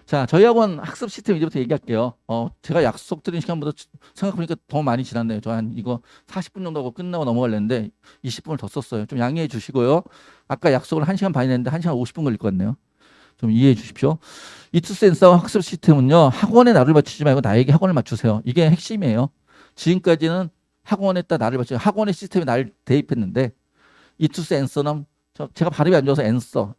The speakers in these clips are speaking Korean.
자, 저희 학원 학습 시스템 이제부터 얘기할게요. 제가 약속드린 시간보다 생각해보니까 더 많이 지났네요. 저 한 이거 40분 정도 하고 끝나고 넘어가려는데 20분을 더 썼어요. 좀 양해해 주시고요. 아까 약속을 1시간 반이 냈는데 1시간 50분 걸릴 것 같네요. 좀 이해해 주십시오. 이투센서 학습 시스템은요. 학원에 나를 맞추지 말고 나에게 학원을 맞추세요. 이게 핵심이에요. 지금까지는 학원에다 나를 맞추고 학원의 시스템에 나를 대입했는데 이투센서는 제가 발음이 안 좋아서 앤서?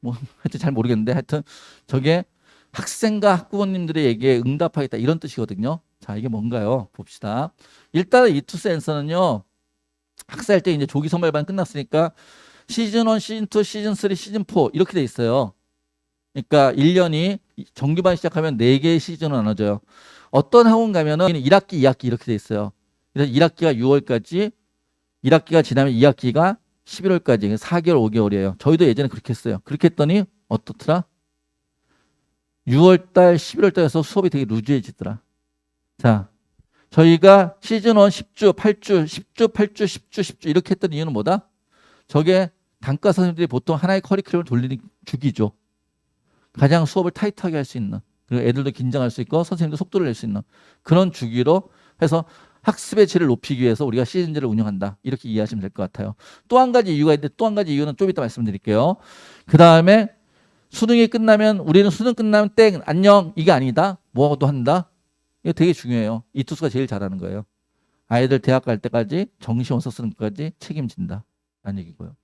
뭐 하여튼 잘 모르겠는데 하여튼 저게 학생과 학부모님들에게 응답하겠다 이런 뜻이거든요. 자, 이게 뭔가요? 봅시다. 일단 이투센서는요. 학사할 때 이제 조기 선발반 끝났으니까 시즌 1, 시즌 2, 시즌 3, 시즌 4 이렇게 돼 있어요. 그러니까 1년이 정규반 시작하면 4개의 시즌으로 나눠져요. 어떤 학원 가면은 1학기, 2학기 이렇게 돼 있어요. 그래서 1학기가 6월까지, 1학기가 지나면 2학기가 11월까지 4개월, 5개월이에요. 저희도 예전에 그렇게 했어요. 그렇게 했더니 어떻더라? 6월달, 11월달에서 수업이 되게 루즈해지더라. 자, 저희가 시즌 1 10주, 8주, 10주, 8주, 10주, 10주 이렇게 했던 이유는 뭐다? 저게 단과 선생님들이 보통 하나의 커리큘럼을 돌리는 주기죠. 가장 수업을 타이트하게 할 수 있는, 그리고 애들도 긴장할 수 있고 선생님도 속도를 낼 수 있는 그런 주기로 해서 학습의 질을 높이기 위해서 우리가 시즌제를 운영한다. 이렇게 이해하시면 될 것 같아요. 또 한 가지 이유가 있는데 또 한 가지 이유는 좀 이따 말씀드릴게요. 그 다음에 수능이 끝나면 우리는 수능 끝나면 땡 안녕 이게 아니다. 뭐도 한다. 이거 되게 중요해요. 이 투수가 제일 잘하는 거예요. 아이들 대학 갈 때까지 정시 원서 쓰는 것까지 책임진다. 라는 얘기고요.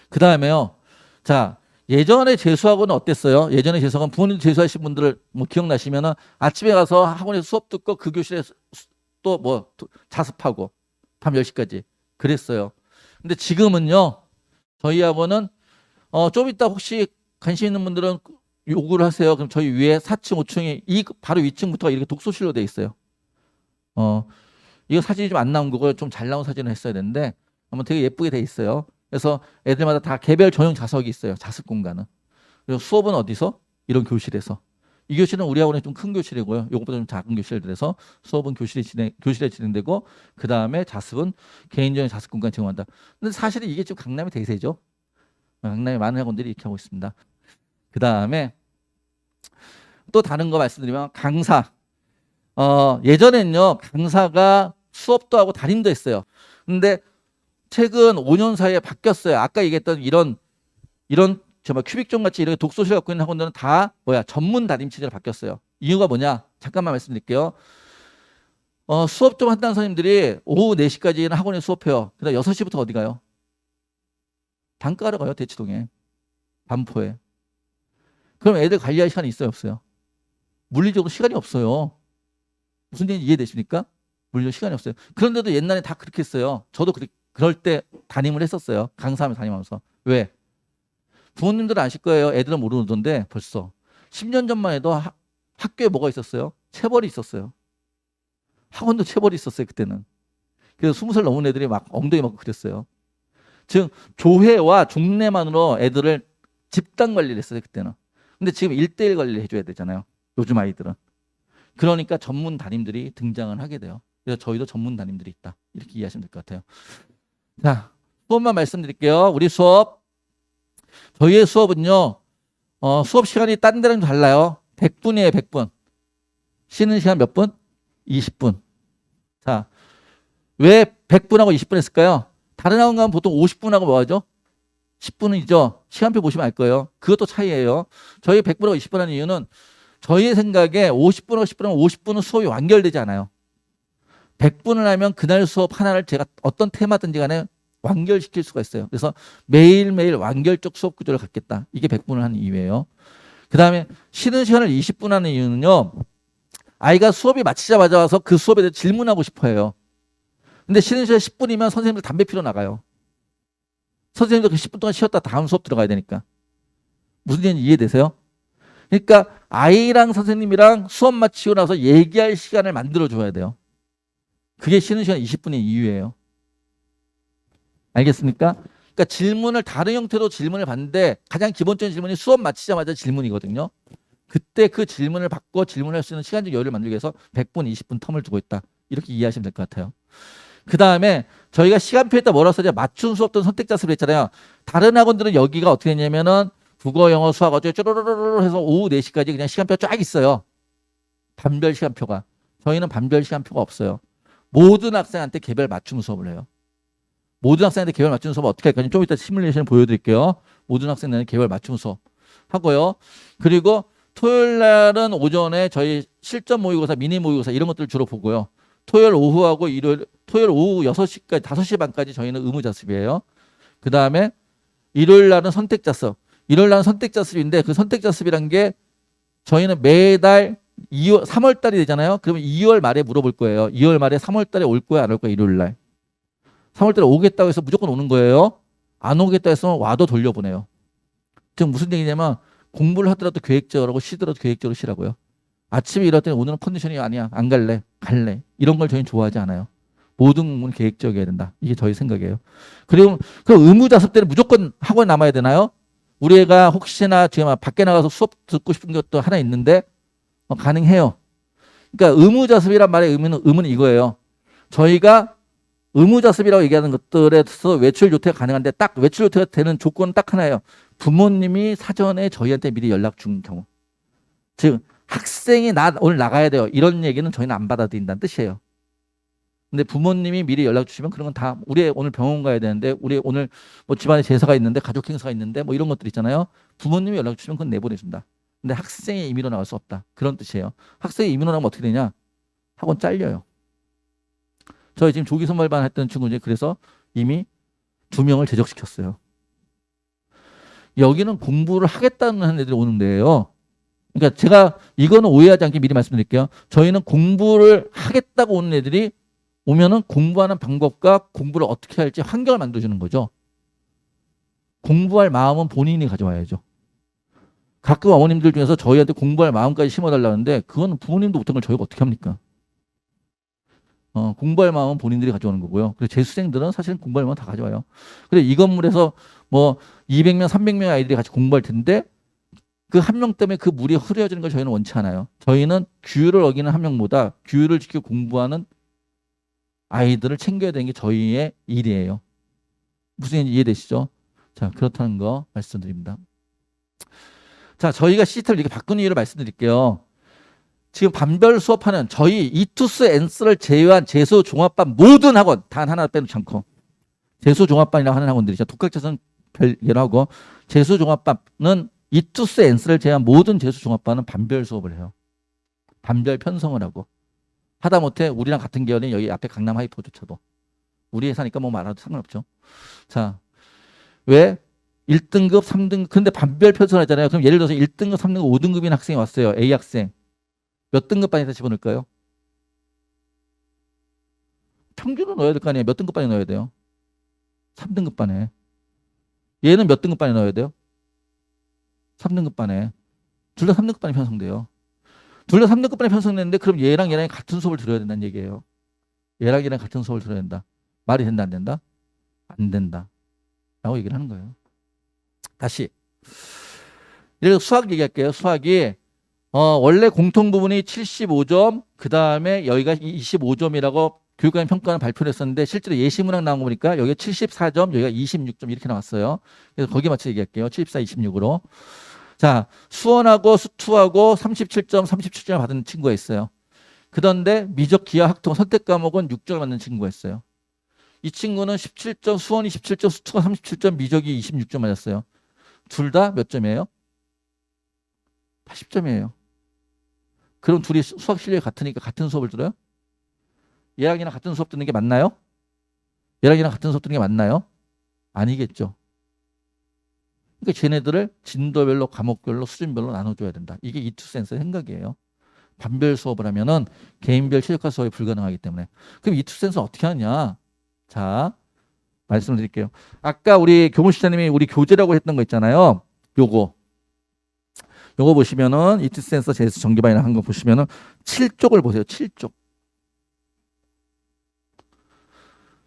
그 다음에요. 자, 예전에 재수학원은 어땠어요? 예전에 재수학원 부모님 재수하신 분들 뭐 기억나시면은 아침에 가서 학원에서 수업 듣고 그 교실에 또 뭐 자습하고 밤 10시까지 그랬어요. 근데 지금은요. 저희 학원은 좀 이따 혹시 관심 있는 분들은 요구를 하세요. 그럼 저희 위에 4층, 5층이 이 바로 위층부터가 이렇게 독서실로 돼 있어요. 이거 사진이 좀 안 나온 거고 좀 잘 나온 사진을 했어야 되는데 한번 되게 예쁘게 돼 있어요. 그래서 애들마다 다 개별 전용 자석이 있어요. 자습 공간은. 그리고 수업은 어디서? 이런 교실에서. 이 교실은 우리 학원의 좀 큰 교실이고요. 이것보다 좀 작은 교실들에서 수업은 교실에 진행되고 그 다음에 자습은 개인적인 자습 공간 제공한다. 근데 사실은 이게 지금 강남의 대세죠. 강남에 많은 학원들이 이렇게 하고 있습니다. 그 다음에 또 다른 거 말씀드리면 강사. 예전엔요 강사가 수업도 하고 담임도 했어요. 근데 최근 5년 사이에 바뀌었어요. 아까 얘기했던 이런 정말 큐빅존 같이 이렇게 독서실 갖고 있는 학원들은 다 전문 담임 체제로 바뀌었어요. 이유가 뭐냐? 잠깐만 말씀드릴게요. 수업 좀 한다는 선생님들이 오후 4시까지는 학원에 수업해요. 그다음 6시부터 어디 가요? 단가로 가요. 대치동에. 반포에. 그럼 애들 관리할 시간이 있어요? 없어요? 물리적으로 시간이 없어요. 무슨 얘기인지 이해되십니까? 물리적으로 시간이 없어요. 그런데도 옛날에 다 그렇게 했어요. 저도 그럴 때 담임을 했었어요. 강사하면서 담임하면서. 왜? 부모님들은 아실 거예요. 애들은 모르던데 벌써 10년 전만 해도 학교에 뭐가 있었어요? 체벌이 있었어요. 학원도 체벌이 있었어요. 그때는. 그래서 20살 넘은 애들이 막 엉덩이 맞고 그랬어요. 즉 조회와 종례만으로 애들을 집단 관리를 했어요. 그때는. 근데 지금 1대1 관리를 해줘야 되잖아요. 요즘 아이들은. 그러니까 전문 담임들이 등장을 하게 돼요. 그래서 저희도 전문 담임들이 있다. 이렇게 이해하시면 될 것 같아요. 자, 수업만 말씀드릴게요. 우리 수업. 저희의 수업은요. 수업 시간이 딴 데랑 달라요. 100분이에요. 100분. 쉬는 시간 몇 분? 20분. 자, 왜 100분하고 20분 했을까요? 다른 학원 가면 보통 50분하고 뭐 하죠? 10분이죠. 시간표 보시면 알 거예요. 그것도 차이예요. 저희 100분하고 20분 하는 이유는 저희의 생각에 50분하고 10분 하면 50분은 수업이 완결되지 않아요. 100분을 하면 그날 수업 하나를 제가 어떤 테마든지 간에 완결시킬 수가 있어요. 그래서 매일매일 완결적 수업 구조를 갖겠다. 이게 100분을 하는 이유예요. 그 다음에 쉬는 시간을 20분 하는 이유는요. 아이가 수업이 마치자마자 와서 그 수업에 대해서 질문하고 싶어 해요. 근데 쉬는 시간 10분이면 선생님들 담배 피러 나가요. 선생님도 그 10분 동안 쉬었다 다음 수업 들어가야 되니까. 무슨 얘기인지 이해되세요? 그러니까 아이랑 선생님이랑 수업 마치고 나서 얘기할 시간을 만들어줘야 돼요. 그게 쉬는 시간 20분의 이유예요. 알겠습니까? 그러니까 질문을 다른 형태로 질문을 받는데 가장 기본적인 질문이 수업 마치자마자 질문이거든요. 그때 그 질문을 받고 질문할 수 있는 시간적 여유를 만들기 위해서 100분, 20분 텀을 두고 있다. 이렇게 이해하시면 될 것 같아요. 그 다음에 저희가 시간표에다 뭐라고 써냐 맞춤 수업 또는 선택 자습을 했잖아요. 다른 학원들은 여기가 어떻게 했냐면은 국어, 영어, 수학 어쩌고 쭈루루루 해서 오후 4시까지 그냥 시간표 쫙 있어요. 반별 시간표가. 저희는 반별 시간표가 없어요. 모든 학생한테 개별 맞춤 수업을 해요. 모든 학생한테 개별 맞춤 수업 어떻게 할까요? 좀 이따 시뮬레이션 보여드릴게요. 모든 학생들한테 개별 맞춤 수업 하고요. 그리고 토요일 날은 오전에 저희 실전 모의고사, 미니 모의고사 이런 것들 주로 보고요. 토요일 오후하고 토요일 오후 6시까지 5시 반까지 저희는 의무자습이에요. 그 다음에 일요일 날은 선택자습. 일요일 날은 선택자습인데 그 선택자습이란 게 저희는 매달 3월 달이 되잖아요. 그러면 2월 말에 물어볼 거예요. 2월 말에 3월 달에 올 거야, 안 올 거야, 일요일 날. 3월 달에 오겠다고 해서 무조건 오는 거예요. 안 오겠다 해서 와도 돌려보내요. 지금 무슨 얘기냐면 공부를 하더라도 계획적으로 쉬더라도 계획적으로 쉬라고요. 아침에 일어날 때는 오늘은 컨디션이 아니야. 안 갈래. 갈래. 이런 걸 저희는 좋아하지 않아요. 모든 공부는 계획적이어야 된다. 이게 저희 생각이에요. 그리고 그 의무자습 때는 무조건 학원에 남아야 되나요? 우리 애가 혹시나 지금 밖에 나가서 수업 듣고 싶은 것도 하나 있는데 가능해요. 그러니까 의무자습이란 말의 의무는 이거예요. 저희가 의무자습이라고 얘기하는 것들에서 외출 조퇴가 가능한데 딱 외출 조퇴가 되는 조건은 딱 하나예요. 부모님이 사전에 저희한테 미리 연락 준 경우. 즉 학생이 오늘 나가야 돼요. 이런 얘기는 저희는 안 받아들인다는 뜻이에요. 근데 부모님이 미리 연락 주시면 그런 건 다 우리 오늘 병원 가야 되는데 우리 오늘 뭐 집안에 제사가 있는데 가족 행사가 있는데 뭐 이런 것들 있잖아요. 부모님이 연락 주시면 그건 내보내준다. 근데 학생이 임의로 나갈 수 없다. 그런 뜻이에요. 학생이 임의로 나가면 어떻게 되냐? 학원 잘려요. 저희 지금 조기 선발반 했던 친구 중에 그래서 이미 2명을 제적시켰어요. 여기는 공부를 하겠다는 애들이 오는 데예요. 그러니까 제가 이거는 오해하지 않게 미리 말씀드릴게요. 저희는 공부를 하겠다고 오는 애들이 오면은 공부하는 방법과 공부를 어떻게 할지 환경을 만들어주는 거죠. 공부할 마음은 본인이 가져와야죠. 가끔 어머님들 중에서 저희한테 공부할 마음까지 심어달라는데 그건 부모님도 못한 걸 저희가 어떻게 합니까? 공부할 마음은 본인들이 가져오는 거고요. 그래서 재수생들은 사실은 공부할 마음 다 가져와요. 그래서 이 건물에서 뭐 200명, 300명의 아이들이 같이 공부할 텐데 그 한 명 때문에 그 물이 흐려지는 걸 저희는 원치 않아요. 저희는 규율을 어기는 한 명보다 규율을 지키고 공부하는 아이들을 챙겨야 되는 게 저희의 일이에요. 무슨 얘기인지 이해되시죠? 자, 그렇다는 거 말씀드립니다. 자, 저희가 시스템을 이렇게 바꾸는 이유를 말씀드릴게요. 지금 반별 수업하는 저희 이투스 엔스를 제외한 재수 종합반 모든 학원 단 하나 빼놓지 않고 재수 종합반이라고 하는 학원들이죠. 독학자는 별개로 하고 재수 종합반은 이투스 엔스를 제외한 모든 재수 종합반은 반별 수업을 해요. 반별 편성을 하고 하다못해 우리랑 같은 계열인 여기 앞에 강남 하이포조차도 우리 회사니까 뭐 말아도 상관없죠. 자, 왜 1등급, 3등급 근데 반별 편성하잖아요. 그럼 예를 들어서 1등급, 3등급, 5등급인 학생이 왔어요. A 학생. 몇 등급 반에다 집어넣을까요? 평균을 넣어야 될 거 아니에요. 몇 등급 반에 넣어야 돼요? 3등급 반에. 얘는 몇 등급 반에 넣어야 돼요? 3등급 반에. 둘 다 3등급 반에 편성돼요. 둘 다 3등급 반에 편성됐는데 그럼 얘랑 같은 수업을 들어야 된다는 얘기예요. 얘랑 같은 수업을 들어야 된다. 말이 된다 안 된다? 안 된다. 라고 얘기를 하는 거예요. 다시. 이래서 수학 얘기할게요. 수학이 원래 공통 부분이 75점, 그 다음에 여기가 25점이라고 교육감이 평가는 발표를 했었는데 실제로 예시문항 나온 거 보니까 여기가 74점, 여기가 26점 이렇게 나왔어요. 그래서 거기에 맞춰 얘기할게요. 74, 26으로. 자, 수원하고 수투하고 37점, 37점을 받은 친구가 있어요. 그런데 미적, 기하, 학통, 선택 과목은 6점을 받는 친구가 있어요. 이 친구는 17점, 수원이 17점, 수투가 37점, 미적이 26점 맞았어요. 둘 다 몇 점이에요? 80점이에요. 그럼 둘이 수학 실력이 같으니까 같은 수업을 들어요? 얘랑이랑 같은 수업 듣는 게 맞나요? 얘랑이랑 같은 수업 듣는 게 맞나요? 아니겠죠. 그러니까 쟤네들을 진도별로, 과목별로, 수준별로 나눠줘야 된다. 이게 이투센스의 생각이에요. 반별 수업을 하면은 개인별 최적화 수업이 불가능하기 때문에. 그럼 이투센스는 어떻게 하냐? 자, 말씀을 드릴게요. 아까 우리 교무실장님이 우리 교재라고 했던 거 있잖아요. 요거 보시면은 이투센서 제수 전기반이라고 한 거 보시면은 7쪽을 보세요. 7쪽.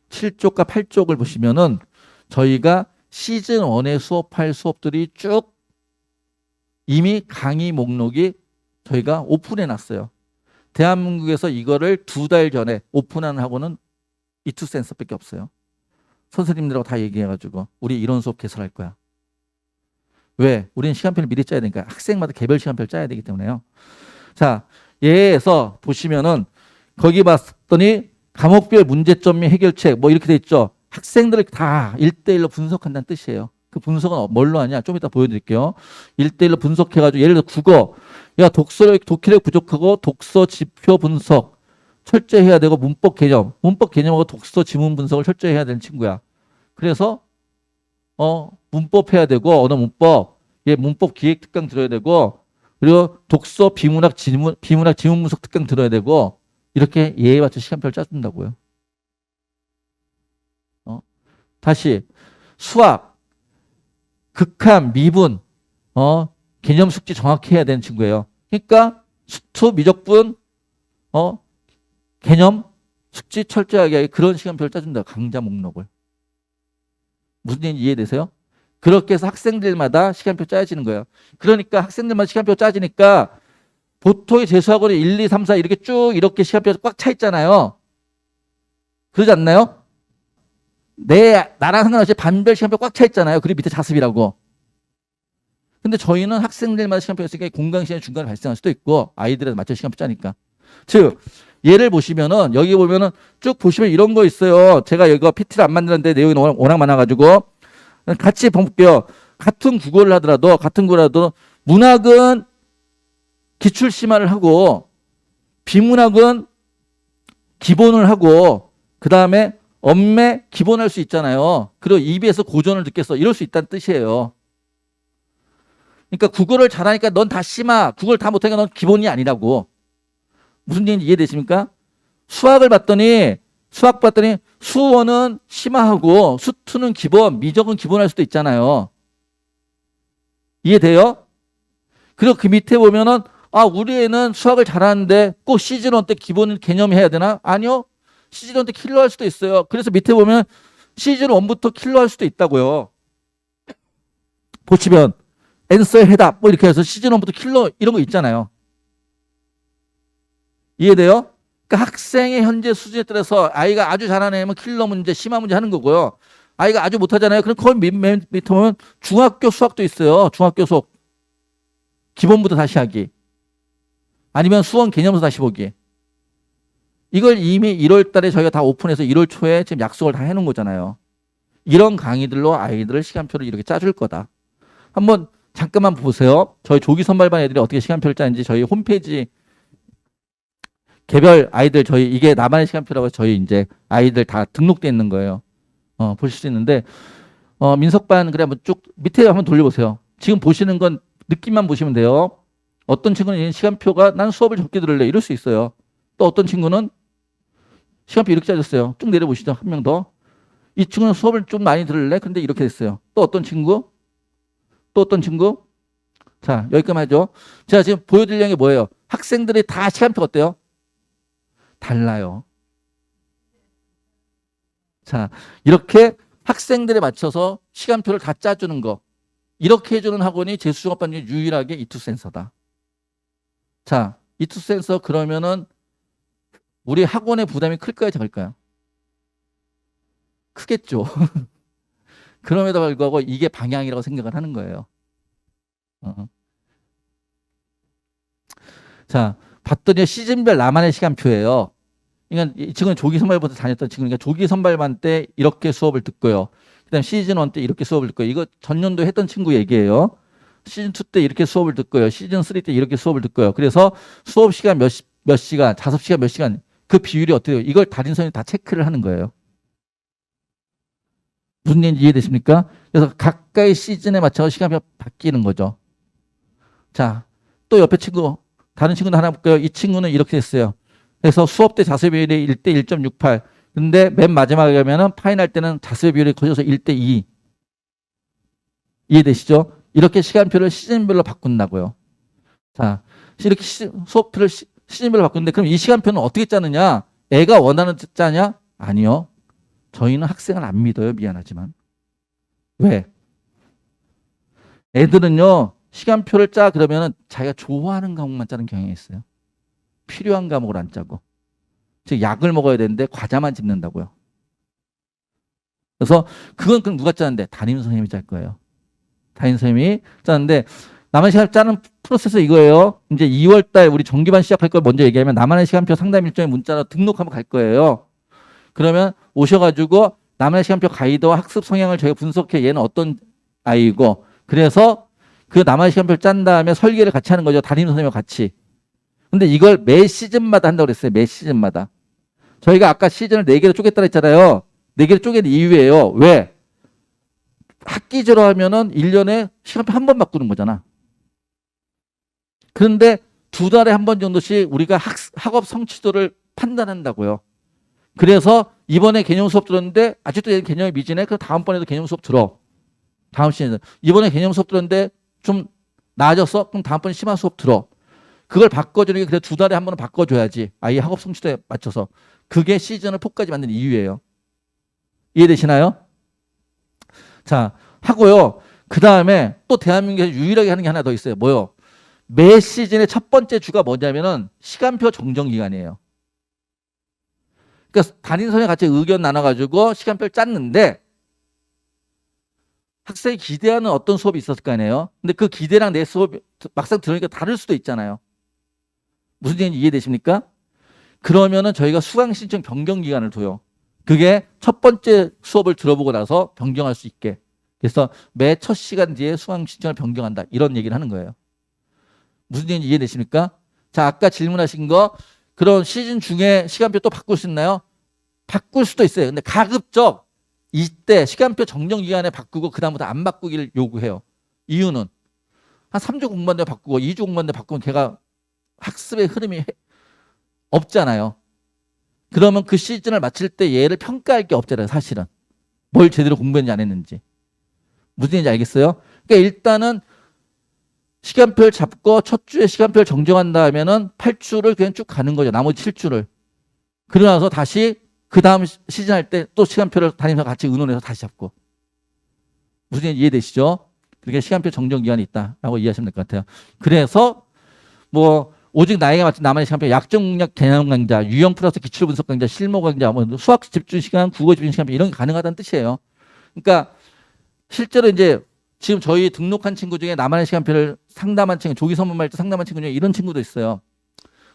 7쪽과 8쪽을 보시면은 저희가 시즌 1에 수업할 수업들이 쭉 이미 강의 목록이 저희가 오픈해 놨어요. 대한민국에서 이거를 2달 전에 오픈하는 학원은 이투센서밖에 없어요. 선생님들하고 다 얘기해가지고 우리 이런 수업 개설할 거야. 왜? 우리는 시간표를 미리 짜야 되니까. 학생마다 개별 시간표를 짜야 되기 때문에요. 자, 얘에서 보시면은 거기 봤더니 과목별 문제점 및 해결책 뭐 이렇게 돼 있죠. 학생들을 다 1대1로 분석한다는 뜻이에요. 그 분석은 뭘로 하냐? 좀 이따 보여드릴게요. 1대1로 분석해가지고 예를 들어 국어. 야, 독기력 부족하고 독서 지표 분석 철저히 해야 되고 문법 개념하고 독서 지문 분석을 철저히 해야 되는 친구야. 그래서 문법 해야 되고 언어 문법, 얘 문법 기획 특강 들어야 되고 그리고 독서 비문학 지문 분석 특강 들어야 되고 이렇게 얘에 맞춰 시간표를 짜준다고요. 다시 수학, 극한, 미분, 개념 숙지 정확히 해야 되는 친구예요. 그러니까 수투, 미적분, 개념 숙지 철저하게 그런 시간표를 짜준다. 강좌 목록을. 무슨 얘기인지 이해되세요? 그렇게 해서 학생들마다 시간표 짜여지는 거예요. 그러니까 학생들마다 시간표 짜지니까 보통의 재수학원이 1, 2, 3, 4 이렇게 쭉 이렇게 시간표가 꽉 차 있잖아요. 그러지 않나요? 나랑 상관없이 반별 시간표 꽉 차 있잖아요. 그리고 밑에 자습이라고. 근데 저희는 학생들마다 시간표가 있으니까 공강 시간이 중간에 발생할 수도 있고 아이들에 맞춰 시간표 짜니까. 즉 예를 보시면은 여기 보면은 쭉 보시면 이런 거 있어요. 제가 여기가 PT를 안 만드는데 내용이 워낙 많아가지고 같이 볼게요. 같은 국어를 하더라도 문학은 기출 심화를 하고 비문학은 기본을 하고 그 다음에 엄매 기본할 수 있잖아요. 그리고 EBS 고전을 듣겠어. 이럴 수 있다는 뜻이에요. 그러니까 국어를 잘하니까 넌 다 심화, 국어를 다 못하니까 넌 기본이 아니라고. 무슨 얘기인지 이해되십니까? 수학 봤더니 수원은 심화하고 수투는 기본, 미적은 기본할 수도 있잖아요. 이해돼요? 그리고 그 밑에 보면은 우리 애는 수학을 잘하는데 꼭 시즌1 때 기본 개념 해야 되나? 아니요. 시즌1 때 킬러 할 수도 있어요. 그래서 밑에 보면 시즌1부터 킬러 할 수도 있다고요. 보시면 앤서의 해답 뭐 이렇게 해서 시즌1부터 킬러 이런 거 있잖아요. 이해돼요? 그러니까 학생의 현재 수준에 따라서 아이가 아주 잘하는 애면 킬러 문제, 심화 문제 하는 거고요. 아이가 아주 못하잖아요. 그럼 거기 밑에 보면 중학교 수학도 있어요. 중학교 수학. 기본부터 다시 하기. 아니면 수원 개념서 다시 보기. 이걸 이미 1월 달에 저희가 다 오픈해서 1월 초에 지금 약속을 다 해놓은 거잖아요. 이런 강의들로 아이들을 시간표를 이렇게 짜줄 거다. 한번 잠깐만 보세요. 저희 조기 선발반 애들이 어떻게 시간표를 짜는지 저희 홈페이지 개별 아이들 저희 이게 나만의 시간표라고 저희 이제 아이들 다 등록돼 있는 거예요. 보실 수 있는데 민석반 그래 한번 쭉 밑에 한번 돌려보세요. 지금 보시는 건 느낌만 보시면 돼요. 어떤 친구는 시간표가 난 수업을 적게 들을래 이럴 수 있어요. 또 어떤 친구는 시간표 이렇게 짜졌어요. 쭉 내려보시죠. 한 명 더. 이 친구는 수업을 좀 많이 들을래? 근데 이렇게 됐어요. 또 어떤 친구? 자, 여기까지 하죠. 제가 지금 보여드리려는 게 뭐예요? 학생들이 다 시간표 어때요? 달라요. 자, 이렇게 학생들에 맞춰서 시간표를 다 짜주는 거. 이렇게 해주는 학원이 재수종합반 중에 유일하게 이투센서다. 자, 이투센서 그러면은 우리 학원의 부담이 클까요? 작을까요? 크겠죠. 그럼에도 불구하고 이게 방향이라고 생각을 하는 거예요. 자, 봤더니 시즌별 나만의 시간표예요. 그러니까 이 친구는 조기 선발부터 다녔던 친구니까 조기 선발반 때 이렇게 수업을 듣고요. 그다음 시즌1 때 이렇게 수업을 듣고요. 이거 전년도 했던 친구 얘기예요. 시즌2 때 이렇게 수업을 듣고요. 시즌3 때 이렇게 수업을 듣고요. 그래서 수업 시간 몇 시간, 자습 시간 몇 시간 그 비율이 어떻게 돼요? 이걸 담임선생님이 다 체크를 하는 거예요. 무슨 얘기인지 이해되십니까? 그래서 각각의 시즌에 맞춰서 시간이 바뀌는 거죠. 자, 또 옆에 친구, 다른 친구도 하나 볼까요? 이 친구는 이렇게 됐어요. 그래서 수업 때 자습 비율이 1대 1.68. 근데 맨 마지막에 가면은 파이널 때는 자습 비율이 커져서 1대 2. 이해되시죠? 이렇게 시간표를 시즌별로 바꾼다고요. 자, 이렇게 수업표를 시즌별로 바꾸는데 그럼 이 시간표는 어떻게 짜느냐? 애가 원하는 짜냐? 아니요. 저희는 학생을 안 믿어요. 미안하지만. 왜? 애들은요. 시간표를 짜 그러면은 자기가 좋아하는 과목만 짜는 경향이 있어요. 필요한 과목을 안 짜고. 즉 약을 먹어야 되는데 과자만 집는다고요. 그래서 그건 그럼 누가 짜는데? 담임 선생님이 짤 거예요. 담임 선생님이 짜는데 나만의 시간표 짜는 프로세스 이거예요. 이제 2월 달 우리 정기반 시작할 걸 먼저 얘기하면 나만의 시간표 상담 일정에 문자로 등록하면 갈 거예요. 그러면 오셔가지고 나만의 시간표 가이드와 학습 성향을 저희가 분석해 얘는 어떤 아이고 그래서 그 나만의 시간표를 짠 다음에 설계를 같이 하는 거죠. 담임 선생님과 같이. 근데 이걸 매 시즌마다 한다고 그랬어요. 매 시즌마다. 저희가 아까 시즌을 4개로 쪼갰다 했잖아요. 4개로 쪼갠 이유예요. 왜? 학기제로 하면은 1년에 시간표 한 번 바꾸는 거잖아. 그런데 2달에 한 번 정도씩 우리가 학업 성취도를 판단한다고요. 그래서 이번에 개념 수업 들었는데 아직도 얘는 개념이 미진해. 그럼 다음번에도 개념 수업 들어. 다음 시즌에. 이번에 개념 수업 들었는데 좀 나아졌어? 그럼 다음번에 심화 수업 들어. 그걸 바꿔주는 게 그래 2달에 한 번은 바꿔줘야지. 아이 학업 성취도에 맞춰서. 그게 시즌을 폭까지 만든 이유예요. 이해되시나요? 자, 하고요. 그 다음에 또 대한민국에서 유일하게 하는 게 하나 더 있어요. 뭐요? 매 시즌의 첫 번째 주가 뭐냐면은 시간표 정정 기간이에요. 그러니까 담임 선생님 같이 의견 나눠가지고 시간표를 짰는데 학생이 기대하는 어떤 수업이 있었을 거 아니에요. 근데 그 기대랑 내 수업이 막상 들으니까 다를 수도 있잖아요. 무슨 얘기인지 이해되십니까? 그러면은 저희가 수강 신청 변경 기간을 둬요. 그게 첫 번째 수업을 들어보고 나서 변경할 수 있게. 그래서 매 첫 시간 뒤에 수강 신청을 변경한다. 이런 얘기를 하는 거예요. 무슨 얘기인지 이해되십니까? 자, 아까 질문하신 거 그런 시즌 중에 시간표 또 바꿀 수 있나요? 바꿀 수도 있어요. 근데 가급적 이때 시간표 정정 기간에 바꾸고 그다음부터 안 바꾸기를 요구해요. 이유는 한 3주 공부한데 바꾸고 2주 공부한데 바꾸면 걔가 학습의 흐름이 없잖아요. 그러면 그 시즌을 마칠 때 얘를 평가할 게 없잖아요. 사실은. 뭘 제대로 공부했는지 안 했는지. 무슨 얘기인지 알겠어요? 그러니까 일단은 시간표를 잡고 첫 주에 시간표를 정정한다 하면은 8주를 그냥 쭉 가는 거죠. 나머지 7주를. 그러고 나서 다시 그 다음 시즌 할 때 또 시간표를 담임과 같이 의논해서 다시 잡고. 무슨 얘기 이해되시죠? 그렇게 시간표 정정 기간이 있다라고 이해하시면 될 것 같아요. 그래서 뭐 오직 나에게 맞춘 나만의 시간표, 약정 공략 개념 강좌, 유형 플러스 기출 분석 강좌, 실무 강좌, 뭐 수학 집중 시간, 국어 집중 시간 이런 게 가능하다는 뜻이에요. 그러니까 실제로 이제 지금 저희 등록한 친구 중에 나만의 시간표를 상담한 친구, 조기 선문말 때 상담한 친구 중에 이런 친구도 있어요.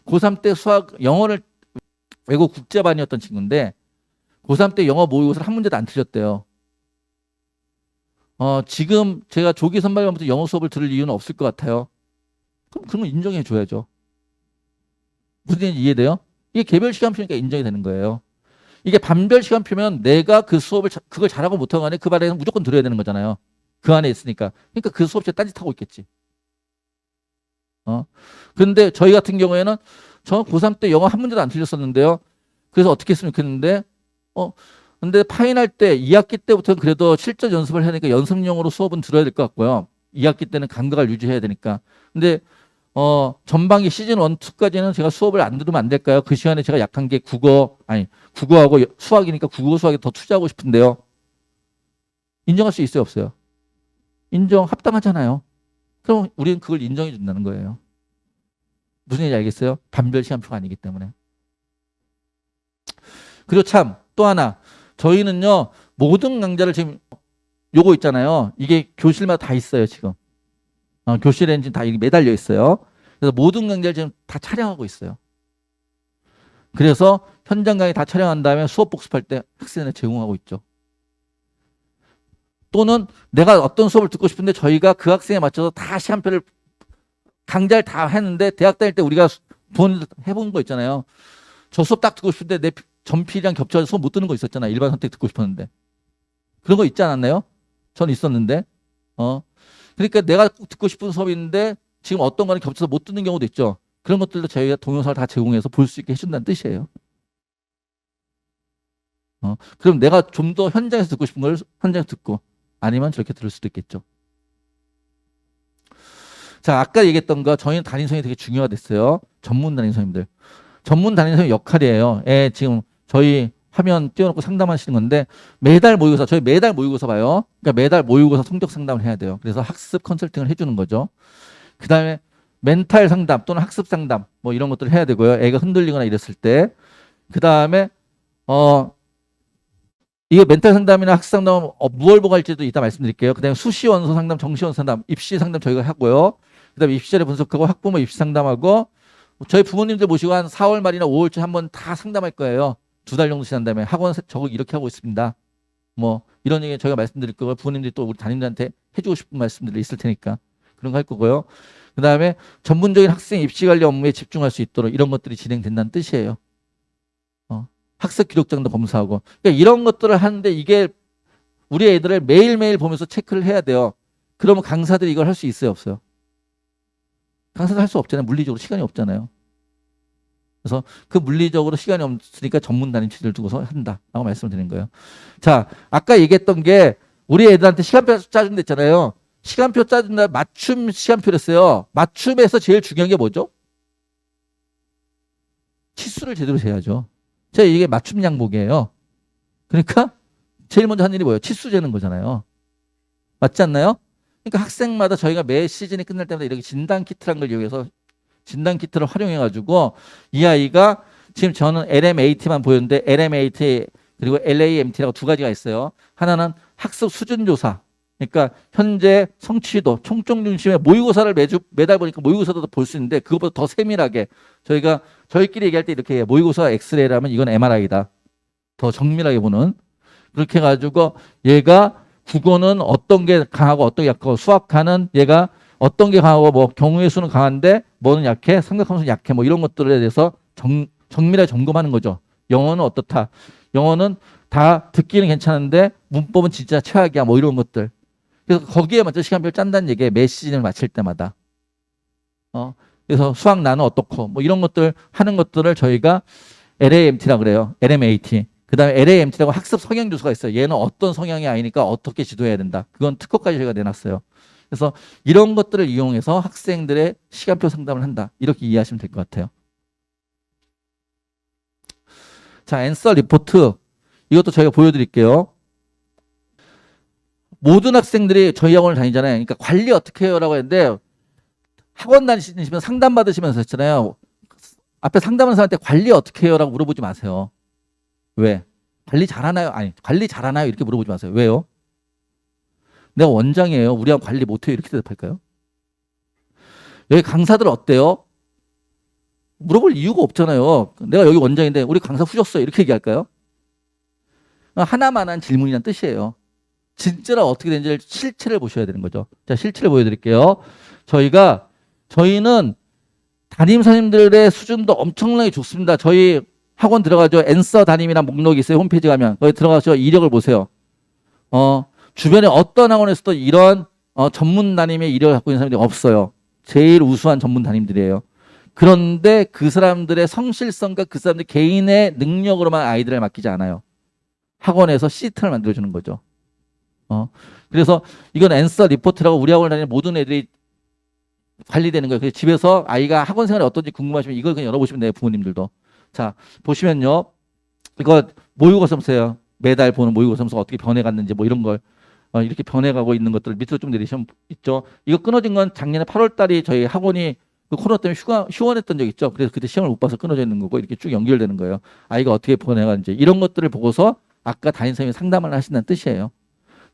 고3 때 수학, 영어를 외국 국제반이었던 친구인데 고3 때 영어 모의고사를 한 문제도 안 틀렸대요. 지금 제가 조기 선발반부터 영어 수업을 들을 이유는 없을 것 같아요. 그럼 그런 거 인정해 줘야죠. 무슨 얘기인지 이해돼요? 이게 개별 시간표니까 인정이 되는 거예요. 이게 반별 시간표면 내가 그 수업을 그걸 잘하고 못하고 간에 그 반에는 무조건 들어야 되는 거잖아요. 그 안에 있으니까. 그러니까 그 수업 시간에 딴짓하고 있겠지. 그런데 저희 같은 경우에는 저 고3 때 영어 한 문제도 안 틀렸었는데요. 그래서 어떻게 했으면 좋겠는데 근데 파인할 때 2학기 때부터는 그래도 실전 연습을 해야 되니까 연습용으로 수업은 들어야 될 것 같고요. 2학기 때는 감각을 유지해야 되니까. 근데 전반기 시즌 1, 2까지는 제가 수업을 안 들으면 안 될까요? 그 시간에 제가 약한 게 국어하고 수학이니까 국어 수학에 더 투자하고 싶은데요. 인정할 수 있어요, 없어요? 인정 합당하잖아요. 그럼 우리는 그걸 인정해 준다는 거예요. 무슨 얘기인지 알겠어요? 반별 시간표가 아니기 때문에. 그리고 참 또 하나 저희는요 모든 강좌를 지금 요거 있잖아요. 이게 교실마다 다 있어요 지금. 교실에는 지금 다 매달려 있어요. 그래서 모든 강좌를 지금 다 촬영하고 있어요. 그래서 현장 강의 다 촬영한 다음에 수업 복습할 때 학생한테 제공하고 있죠. 또는 내가 어떤 수업을 듣고 싶은데 저희가 그 학생에 맞춰서 다 시간표를 강좌를 다 했는데 대학 다닐 때 우리가 돈 해본 거 있잖아요. 저 수업 딱 듣고 싶은데 내 전필이랑 겹쳐서 수업 못 듣는 거 있었잖아요. 일반 선택 듣고 싶었는데. 그런 거 있지 않았나요? 전 있었는데. 그러니까 내가 듣고 싶은 수업이 있는데 지금 어떤 거는 겹쳐서 못 듣는 경우도 있죠. 그런 것들도 저희가 동영상을 다 제공해서 볼 수 있게 해준다는 뜻이에요. 그럼 내가 좀 더 현장에서 듣고 싶은 걸 현장에서 듣고 아니면 저렇게 들을 수도 있겠죠. 자, 아까 얘기했던 거 저희는 담임 선생님이 되게 중요하가 됐어요. 전문 담임 선생님들. 전문 담임 선생님 역할이에요. 지금 저희 화면 띄워놓고 상담하시는 건데 매달 모의고사, 저희 매달 모의고사 봐요. 그러니까 매달 모의고사 성적 상담을 해야 돼요. 그래서 학습 컨설팅을 해주는 거죠. 그 다음에 멘탈 상담 또는 학습 상담 뭐 이런 것들을 해야 되고요. 애가 흔들리거나 이랬을 때. 그 다음에 이게 멘탈 상담이나 학습 상담 무얼 보고 할지도 이따 말씀드릴게요. 그다음에 수시 원서 상담, 정시 원서 상담, 입시 상담 저희가 하고요. 그다음에 입시 자료 분석하고 학부모 입시 상담하고 저희 부모님들 모시고 한 4월 말이나 5월쯤 한번 다 상담할 거예요. 2달 정도 지난 다음에 학원 저거 이렇게 하고 있습니다. 뭐 이런 얘기 저희가 말씀드릴 거고 부모님들이 또 우리 담임들한테 해주고 싶은 말씀들이 있을 테니까 그런 거 할 거고요. 그다음에 전문적인 학생 입시 관리 업무에 집중할 수 있도록 이런 것들이 진행된다는 뜻이에요. 학습 기록장도 검사하고 그러니까 이런 것들을 하는데 이게 우리 애들을 매일매일 보면서 체크를 해야 돼요. 그러면 강사들이 이걸 할 수 있어요, 없어요? 강사들 할 수 없잖아요. 물리적으로 시간이 없잖아요. 그래서 그 물리적으로 시간이 없으니까 전문 담임 체제를 두고서 한다라고 말씀을 드린 거예요. 자, 아까 얘기했던 게 우리 애들한테 시간표 짜준다 했잖아요. 시간표 짜준다 맞춤 시간표랬어요. 맞춤에서 제일 중요한 게 뭐죠? 치수를 제대로 재야죠. 제가 이게 맞춤 양복이에요. 그러니까 제일 먼저 한 일이 뭐예요? 치수 재는 거잖아요. 맞지 않나요? 그러니까 학생마다 저희가 매 시즌이 끝날 때마다 이렇게 진단 키트라는 걸 이용해서 진단 키트를 활용해 가지고 이 아이가 지금 저는 LMAT만 보였는데 LMAT 그리고 LAMT라고 두 가지가 있어요. 하나는 학습 수준 조사. 그러니까 현재 성취도, 총점 중심의 모의고사를 매달 보니까 모의고사도 볼 수 있는데 그것보다 더 세밀하게 저희가 저희끼리 얘기할 때 이렇게 모의고사 엑스레이라면 이건 MRI다. 더 정밀하게 보는. 그렇게 해가지고 얘가 국어는 어떤 게 강하고 어떤 게 약하고 수학하는 얘가 어떤 게 강하고 뭐 경우의 수는 강한데 뭐는 약해 삼각함수는 약해 뭐 이런 것들에 대해서 정밀하게 점검하는 거죠. 영어는 어떻다. 영어는 다 듣기는 괜찮은데 문법은 진짜 최악이야 뭐 이런 것들. 그래서 거기에 맞춰 시간표를 짠다는 얘기에 매 시즌을 마칠 때마다. 그래서 수학 나는 어떻고 뭐 이런 것들 하는 것들을 저희가 LAMT라 그래요. LMAT. 그다음에 LAMT라고 학습 성향 조사가 있어요. 얘는 어떤 성향의 아이니까 어떻게 지도해야 된다. 그건 특허까지 저희가 내놨어요. 그래서 이런 것들을 이용해서 학생들의 시간표 상담을 한다. 이렇게 이해하시면 될 것 같아요. 자, 앤서 리포트. 이것도 저희가 보여드릴게요. 모든 학생들이 저희 학원을 다니잖아요. 그러니까 관리 어떻게 해요라고 했는데 학원 다니시면 상담 받으시면서 했잖아요. 앞에 상담하는 사람한테 관리 어떻게 해요라고 물어보지 마세요. 왜? 관리 잘하나요? 아니, 관리 잘하나요? 이렇게 물어보지 마세요. 왜요? 내가 원장이에요. 우리 학원 관리 못해요. 이렇게 대답할까요? 여기 강사들 어때요? 물어볼 이유가 없잖아요. 내가 여기 원장인데 우리 강사 후졌어요. 이렇게 얘기할까요? 하나만한 질문이란 뜻이에요. 진짜로 어떻게 되는지 실체를 보셔야 되는 거죠. 자, 실체를 보여드릴게요. 저희는 담임 선생님들의 수준도 엄청나게 좋습니다. 저희 학원 들어가죠. 앤서 담임이란 목록이 있어요. 홈페이지 가면. 거기 들어가서 이력을 보세요. 주변에 어떤 학원에서도 이런 전문 담임의 이력을 갖고 있는 사람들이 없어요. 제일 우수한 전문 담임들이에요. 그런데 그 사람들의 성실성과 그 사람들 개인의 능력으로만 아이들을 맡기지 않아요. 학원에서 시스템을 만들어주는 거죠. 그래서 이건 앤서 리포트라고 우리 학원을 다니는 모든 애들이 관리되는 거예요. 그래서 집에서 아이가 학원 생활이 어떤지 궁금하시면 이걸 그냥 열어보시면 돼요. 부모님들도. 자, 보시면요. 이거 모의고사 점수예요. 매달 보는 모의고사 점수가 어떻게 변해갔는지 뭐 이런 걸 이렇게 변해가고 있는 것들을 밑으로 좀 내리시면 있죠. 이거 끊어진 건 작년에 8월 달이 저희 학원이 그 코로나 때문에 휴원했던 적 있죠. 그래서 그때 시험을 못 봐서 끊어져 있는 거고 이렇게 쭉 연결되는 거예요. 아이가 어떻게 변해가는지 이런 것들을 보고서 아까 담임 선생님이 상담을 하신다는 뜻이에요.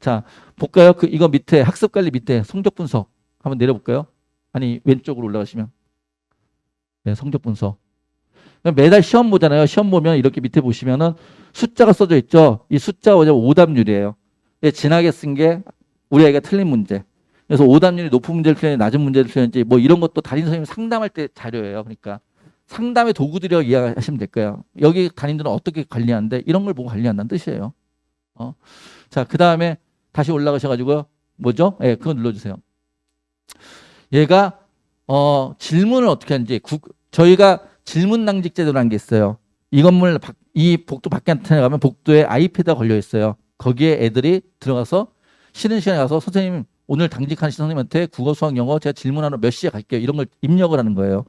자, 볼까요? 이거 밑에 학습관리 밑에 성적 분석 한번 내려볼까요? 아니 왼쪽으로 올라가시면 네, 성적 분석. 매달 시험 보잖아요. 시험 보면 이렇게 밑에 보시면은 숫자가 써져 있죠. 이 숫자가 뭐냐면 오답률이에요. 진하게 쓴 게 우리 아이가 틀린 문제. 그래서 오답률이 높은 문제를 틀렸는지 낮은 문제를 틀렸는지 뭐 이런 것도 담임 선생님이 상담할 때 자료예요. 그러니까 상담의 도구들이라고 이해하시면 될 거예요. 여기 담임들은 어떻게 관리하는데 이런 걸 보고 관리한다는 뜻이에요. 자, 그 다음에 다시 올라가셔가지고 뭐죠? 예, 그거 눌러주세요. 얘가 질문을 어떻게 하는지 저희가 질문 낭직 제도라는 게 있어요. 이 건물 이 복도 밖에 나타나가면 복도에 아이패드가 걸려 있어요. 거기에 애들이 들어가서 쉬는 시간에 가서 선생님 오늘 당직하신 선생님한테 국어, 수학, 영어 제가 질문하러 몇 시에 갈게요. 이런 걸 입력을 하는 거예요.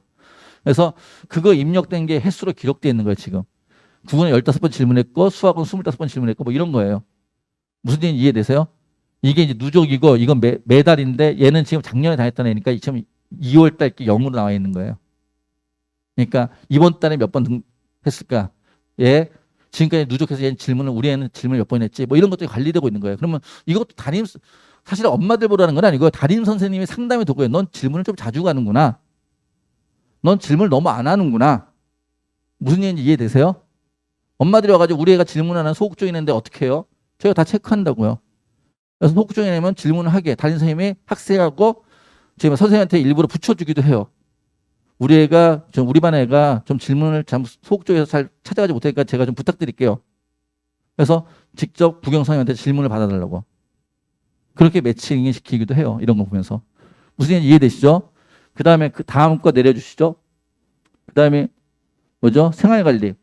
그래서 그거 입력된 게 횟수로 기록되어 있는 거예요. 지금 국어는 15번 질문했고 수학은 25번 질문했고 뭐 이런 거예요. 무슨 얘기인지 이해되세요? 이게 이제 누적이고 이건 매달인데 얘는 지금 작년에 다녔던 애니까 2월 달 0으로 나와 있는 거예요. 그러니까 이번 달에 몇 번 했을까? 예, 지금까지 누적해서 얘는 질문을 우리 애는 질문을 몇 번 했지 뭐 이런 것들이 관리되고 있는 거예요. 그러면 이것도 담임 사실 엄마들 보라는 건 아니고요. 담임 선생님이 상담의 도구예요. 넌 질문을 좀 자주 가는구나. 넌 질문을 너무 안 하는구나. 무슨 얘기인지 이해되세요? 엄마들이 와가지고 우리 애가 질문하는 소극적인 애인데 어떻게 해요? 저희가 다 체크한다고요. 그래서 소극적인 애면 질문을 하게 담임 선생님이 학생하고 지금 선생님한테 일부러 붙여주기도 해요. 우리 애가 우리 반 애가 좀 질문을 참 소극적에서 잘 찾아가지 못하니까 제가 좀 부탁드릴게요. 그래서 직접 구경 선생님한테 질문을 받아달라고. 그렇게 매칭 시키기도 해요. 이런 거 보면서. 무슨 얘기인지 이해되시죠? 그 다음에 그 다음 거 내려주시죠. 그 다음에 뭐죠? 생활관리.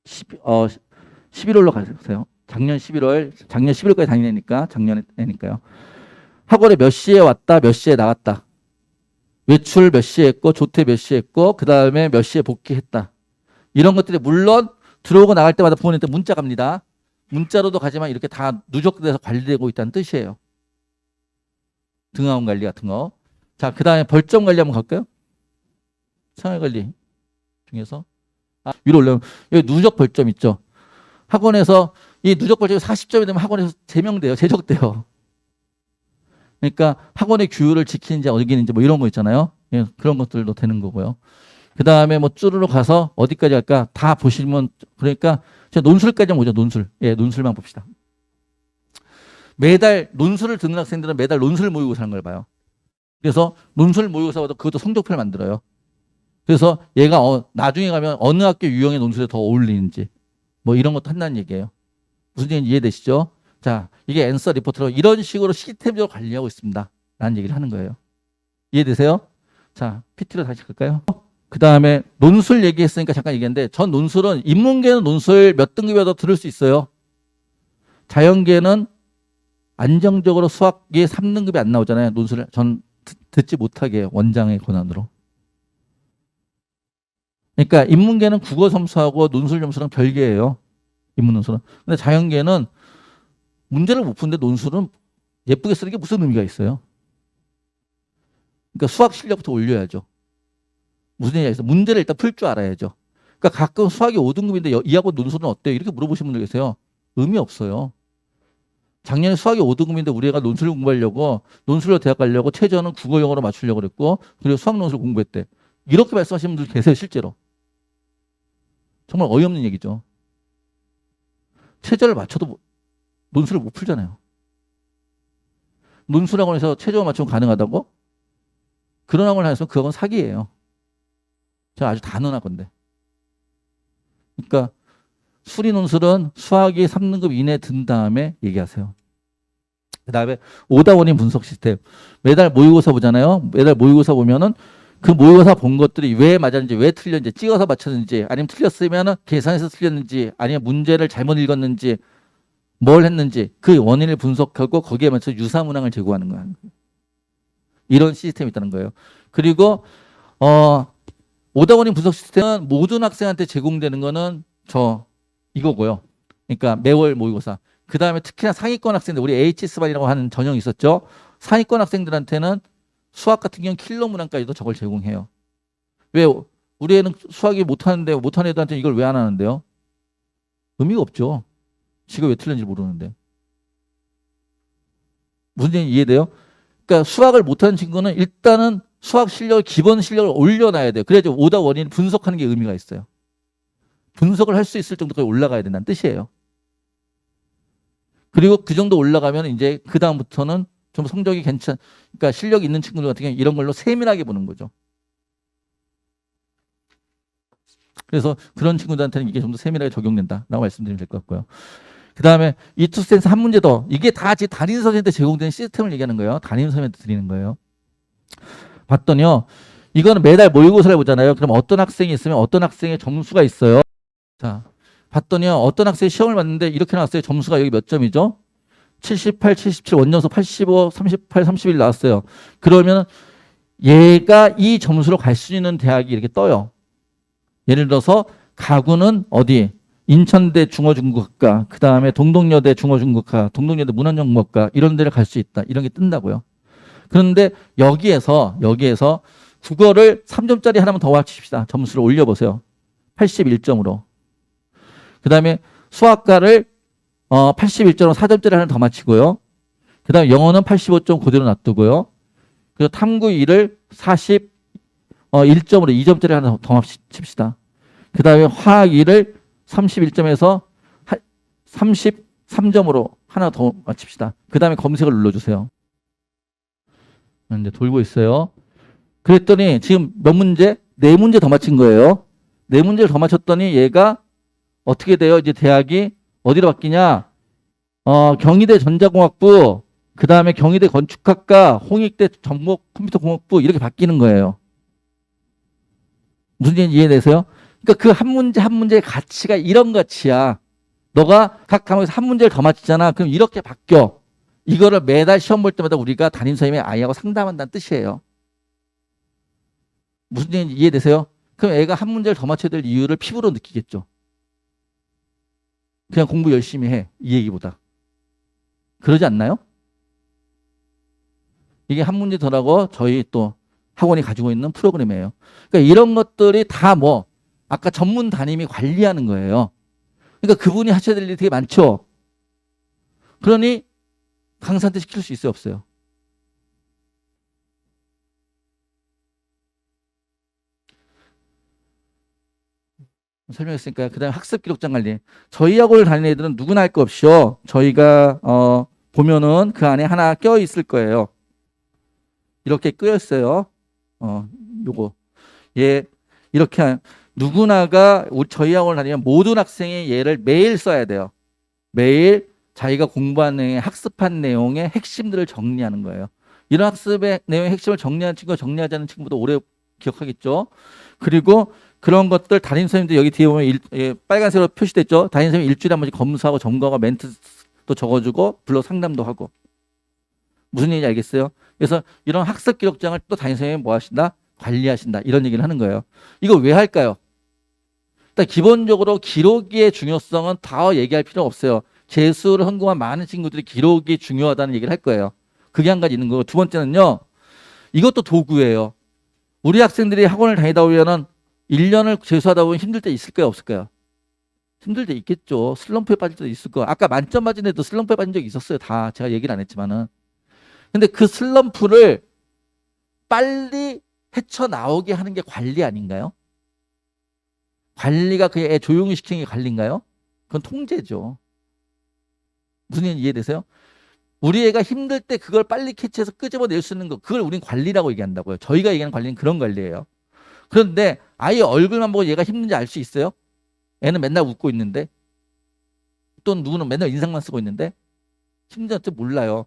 11월로 가세요. 작년 11월까지 다니니까 작년에니까요. 학원에 몇 시에 왔다, 몇 시에 나갔다. 외출 몇 시에 했고, 조퇴 몇 시에 했고, 그 다음에 몇 시에 복귀했다. 이런 것들이 물론 들어오고 나갈 때마다 부모님한테 문자 갑니다. 문자로도 가지만 이렇게 다 누적돼서 관리되고 있다는 뜻이에요. 등하원 관리 같은 거. 자, 그 다음에 벌점 관리 한번 갈까요? 생활관리 중에서. 위로 올라오면 여기 누적 벌점 있죠. 학원에서 이 누적 벌점이 40점이 되면 학원에서 제명돼요. 제적돼요. 그러니까 학원의 규율을 지키는지 어기는지 뭐 이런 거 있잖아요. 예, 그런 것들도 되는 거고요. 그 다음에 뭐 쭈르르 가서 어디까지 할까? 다 보시면 그러니까 제가 논술까지 보죠. 논술. 예, 논술만 봅시다. 매달 논술을 듣는 학생들은 매달 논술 모의고사 하는 걸 봐요. 그래서 논술 모의고사보다 그것도 성적표를 만들어요. 그래서 얘가 나중에 가면 어느 학교 유형의 논술에 더 어울리는지 뭐 이런 것도 한다는 얘기예요. 무슨 얘기인지 이해되시죠? 자, 이게 앤서 리포트로 이런 식으로 시스템적으로 관리하고 있습니다. 라는 얘기를 하는 거예요. 이해되세요? 자, PT로 다시 갈까요? 그 다음에 논술 얘기했으니까 잠깐 얘기했는데 전 논술은 인문계는 논술 몇 등급이라도 들을 수 있어요. 자연계는 안정적으로 수학이 3등급이 안 나오잖아요. 논술을 전 듣지 못하게 해요. 원장의 권한으로. 그러니까 인문계는 국어 점수하고 논술 점수랑 별개예요. 인문 논술은. 근데 자연계는 문제를 못 푸는데 논술은 예쁘게 쓰는 게 무슨 의미가 있어요? 그러니까 수학 실력부터 올려야죠. 무슨 얘기가 있어요? 문제를 일단 풀 줄 알아야죠. 그러니까 가끔 수학이 5등급인데 이 학원 논술은 어때요? 이렇게 물어보시는 분들 계세요. 의미 없어요. 작년에 수학이 5등급인데 우리 애가 논술을 공부하려고 논술로 대학 가려고 최저는 국어 영어로 맞추려고 그랬고 그리고 수학 논술 공부했대. 이렇게 말씀하시는 분들 계세요. 실제로. 정말 어이없는 얘기죠. 최저를 맞춰도 논술을 못 풀잖아요. 논술학원에서 최저를 맞추면 가능하다고? 그런 학원을 해서 그건 사기예요. 제가 아주 단언할 건데. 그러니까 수리 논술은 수학이 3등급 이내 든 다음에 얘기하세요. 그 다음에 오다원인 분석 시스템. 매달 모의고사 보잖아요. 매달 모의고사 보면은 그 모의고사 본 것들이 왜 맞았는지, 왜 틀렸는지, 찍어서 맞췄는지, 아니면 틀렸으면 계산해서 틀렸는지, 아니면 문제를 잘못 읽었는지, 뭘 했는지 그 원인을 분석하고 거기에 맞춰 유사문항을 제공하는 거예요. 이런 시스템이 있다는 거예요. 그리고 오다원인 분석 시스템은 모든 학생한테 제공되는 거는 이거고요. 그러니까 매월 모의고사. 그 다음에 특히나 상위권 학생들, 우리 HS반이라고 하는 전형이 있었죠. 상위권 학생들한테는 수학 같은 경우는 킬러 문항까지도 저걸 제공해요. 왜? 우리 애는 수학이 못하는 애들한테 이걸 왜 안 하는데요? 의미가 없죠. 지가 왜 틀렸는지 모르는데. 무슨 얘기인지 이해돼요? 그러니까 수학을 못하는 친구는 일단은 수학 실력을, 기본 실력을 올려놔야 돼요. 그래야지 오다 원인을 분석하는 게 의미가 있어요. 분석을 할 수 있을 정도까지 올라가야 된다는 뜻이에요. 그리고 그 정도 올라가면 이제 그 다음부터는 좀 성적이 그러니까 실력이 있는 친구들 같은 경우는 이런 걸로 세밀하게 보는 거죠. 그래서 그런 친구들한테는 이게 좀 더 세밀하게 적용된다라고 말씀드리면 될 것 같고요. 그 다음에 이투센스 한 문제 더. 이게 다 지금 담임 선생님한테 제공되는 시스템을 얘기하는 거예요. 담임 선생님한테 드리는 거예요. 봤더니요. 이거는 매달 모의고사를 보잖아요. 그럼 어떤 학생이 있으면 어떤 학생의 점수가 있어요. 자, 봤더니요. 어떤 학생이 시험을 봤는데 이렇게 나왔어요. 점수가 여기 몇 점이죠? 78, 77, 원점수 85, 38, 31 나왔어요. 그러면 얘가 이 점수로 갈 수 있는 대학이 이렇게 떠요. 예를 들어서 가구는 어디? 인천대 중어중국학과, 그 다음에 동덕여대 중어중국학과, 동덕여대 문화연구학과 이런 데를 갈 수 있다. 이런 게 뜬다고요. 그런데 여기에서 국어를 3점짜리 하나만 더 맞추십시다. 점수를 올려보세요. 81점으로. 그 다음에 수학과를 81.5 4점짜리 하나 더 맞히고요. 그 다음에 영어는 85점 그대로 놔두고요. 그리고 탐구 2를 41점으로 2점짜리 하나 더 맞춥시다. 그 다음에 화학 2를 31점에서 33점으로 하나 더 맞춥시다. 그 다음에 검색을 눌러주세요. 이제 돌고 있어요. 그랬더니 지금 몇 문제? 4문제 더 맞힌 거예요. 4문제를 더 맞췄더니 얘가 어떻게 돼요? 이제 대학이 어디로 바뀌냐? 경희대 전자공학부, 그 다음에 경희대 건축학과, 홍익대 전국 컴퓨터공학부 이렇게 바뀌는 거예요. 무슨 얘기인지 이해되세요? 그러니까 그 한 문제 한 문제의 가치가 이런 가치야. 너가 각 과목에서 한 문제를 더 맞히잖아. 그럼 이렇게 바뀌어. 이거를 매달 시험 볼 때마다 우리가 담임선생님의 아이하고 상담한다는 뜻이에요. 무슨 얘기인지 이해되세요? 그럼 애가 한 문제를 더 맞춰야 될 이유를 피부로 느끼겠죠. 그냥 공부 열심히 해. 이 얘기보다. 그러지 않나요? 이게 한 문제 더라고 저희 또 학원이 가지고 있는 프로그램이에요. 그러니까 이런 것들이 다 뭐 아까 전문 담임이 관리하는 거예요. 그러니까 그분이 하셔야 될 일이 되게 많죠. 그러니 강사한테 시킬 수 있어요, 없어요? 설명했으니까 그 다음에 학습 기록장 관리. 저희 학원을 다니는 애들은 누구나 할 거 없이요. 저희가 보면은 그 안에 하나 껴 있을 거예요. 이렇게 껴 있어요. 요거. 예, 이렇게 누구나가 저희 학원을 다니면 모든 학생이 얘를 매일 써야 돼요. 매일 자기가 공부한 내용의 학습한 내용의 핵심들을 정리하는 거예요. 이런 학습의 내용의 핵심을 정리하는 친구가 정리하지 않는 친구보다 오래 기억하겠죠. 그리고 그런 것들 담임선생님도 여기 뒤에 보면 빨간색으로 표시됐죠. 담임선생님 일주일에 한 번씩 검사하고 점검하고 멘트도 적어주고 불러 상담도 하고. 무슨 얘기인지 알겠어요? 그래서 이런 학습 기록장을 또 담임선생님이 뭐 하신다? 관리하신다. 이런 얘기를 하는 거예요. 이거 왜 할까요? 일단 기본적으로 기록의 중요성은 다 얘기할 필요 없어요. 재수를 성공한 많은 친구들이 기록이 중요하다는 얘기를 할 거예요. 그게 한 가지 있는 거고, 두 번째는요. 이것도 도구예요. 우리 학생들이 학원을 다니다 보면은 1년을 재수하다 보면 힘들 때 있을까요? 없을까요? 힘들 때 있겠죠. 슬럼프에 빠질 때도 있을 거예요. 아까 만점 맞은 애도 슬럼프에 빠진 적이 있었어요. 다 제가 얘기를 안 했지만은. 근데 그 슬럼프를 빨리 헤쳐나오게 하는 게 관리 아닌가요? 관리가 그 애 조용히 시키는 게 관리인가요? 그건 통제죠. 무슨 얘기인지 이해되세요? 우리 애가 힘들 때 그걸 빨리 캐치해서 끄집어낼 수 있는 거, 그걸 우린 관리라고 얘기한다고요. 저희가 얘기하는 관리는 그런 관리예요. 그런데 아예 얼굴만 보고 얘가 힘든지 알 수 있어요? 애는 맨날 웃고 있는데, 또 누구는 맨날 인상만 쓰고 있는데 힘든지 몰라요.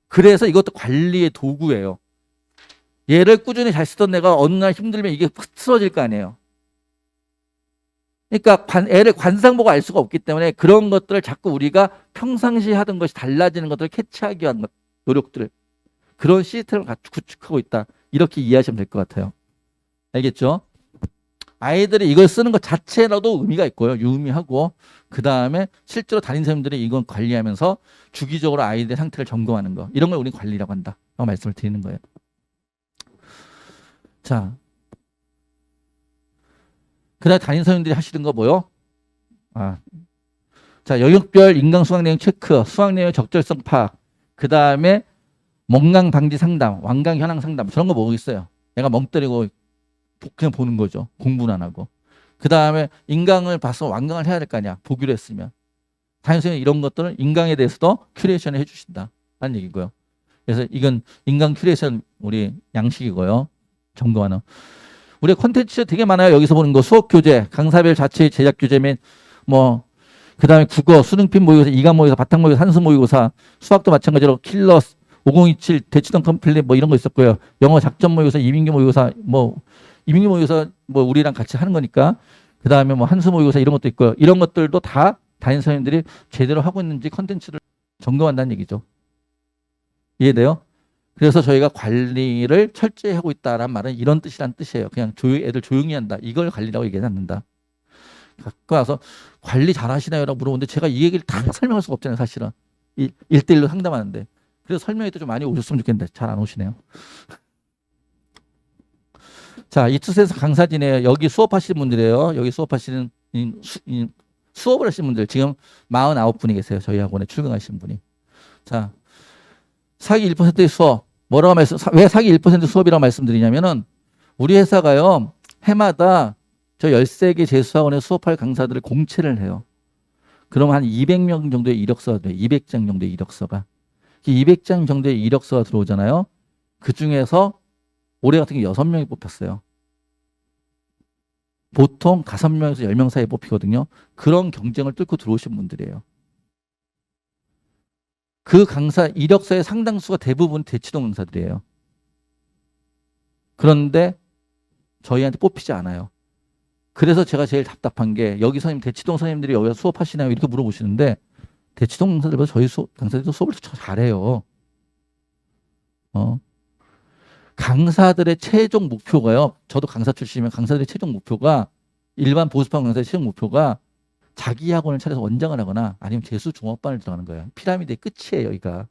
그래서 이것도 관리의 도구예요. 얘를 꾸준히 잘 쓰던 애가 어느 날 힘들면 이게 확 틀어질 거 아니에요. 그러니까 애를 관상 보고 알 수가 없기 때문에 그런 것들을 자꾸 우리가 평상시에 하던 것이 달라지는 것들을 캐치하기 위한 노력들을, 그런 시스템을 구축하고 있다. 이렇게 이해하시면 될 것 같아요. 알겠죠? 아이들이 이걸 쓰는 것 자체로도 의미가 있고요. 유의미하고, 그 다음에 실제로 담임선생님들이 이건 관리하면서 주기적으로 아이들의 상태를 점검하는 거, 이런 걸 우리는 관리라고 한다. 라고 말씀을 드리는 거예요. 자, 그 다음에 담임선생님들이 하시는 거 뭐요? 자, 영역별 인강 수학 내용 체크, 수학 내용 적절성 파악, 그 다음에 멍강 방지 상담, 완강 현황 상담, 저런 거 뭐 있어요? 얘가 멍 때리고 그냥 보는 거죠. 공부는 안 하고. 그 다음에 인강을 봐서 완강을 해야 될 거 아니야. 보기로 했으면. 담임선생님이 이런 것들을 인강에 대해서도 큐레이션을 해주신다. 라는 얘기고요. 그래서 이건 인강 큐레이션 우리 양식이고요. 점검하는. 우리 콘텐츠 되게 많아요. 여기서 보는 거 수업 교재, 강사별 자체 제작 교재 및 뭐 그 다음에 국어, 수능필 모의고사, 이감 모의고사, 바탕 모의고사, 한수 모의고사, 수학도 마찬가지로 킬러스, 5027, 대치동 컴플릿 뭐 이런 거 있었고요. 영어 작전 모의고사, 이민기 모의고사, 이민기 모의고사 우리랑 같이 하는 거니까. 그 다음에 한수 모의고사 이런 것도 있고요. 이런 것들도 다 담임 선생님들이 제대로 하고 있는지 컨텐츠를 점검한다는 얘기죠. 이해돼요? 그래서 저희가 관리를 철저히 하고 있다란 말은 이런 뜻이란 뜻이에요. 그냥 애들 조용히 한다. 이걸 관리라고 얘기하지 않는다. 갖고 와서 관리 잘 하시나요? 라고 물어보는데 제가 이 얘기를 다 설명할 수가 없잖아요. 사실은. 1대1로 상담하는데. 그래서 설명회 때 좀 많이 오셨으면 좋겠는데 잘 안 오시네요. 자, 이투스에서 강사진이에요. 여기 수업하시는 분들이에요. 여기 수업하시는 수업을 하신 분들 지금 49분이 계세요. 저희 학원에 출근하신 분이. 자, 사기 1%의 수업. 왜 사기 1% 수업이라고 말씀드리냐면은 우리 회사가요. 해마다 저 13개 재수학원에 수업할 강사들을 공채를 해요. 그럼 한 200명 정도의 이력서가 돼요. 200장 정도의 이력서가. 200장 정도의 이력서가 들어오잖아요. 그 중에서 올해 같은 경우 6명이 뽑혔어요. 보통 5명에서 10명 사이에 뽑히거든요. 그런 경쟁을 뚫고 들어오신 분들이에요. 그 강사 이력서의 상당수가 대부분 대치동 강사들이에요. 그런데 저희한테 뽑히지 않아요. 그래서 제가 제일 답답한 게 여기 선생님 대치동 선생님들이 여기서 수업하시나요? 이렇게 물어보시는데 대치동 강사들보다 저희 강사들도 수업을 잘해요. 강사들의 최종 목표가요. 저도 강사 출신이면 강사들의 최종 목표가 일반 보수파 강사의 최종 목표가 자기 학원을 차려서 원장을 하거나 아니면 재수 종합반을 들어가는 거예요. 피라미드의 끝이에요, 여기가.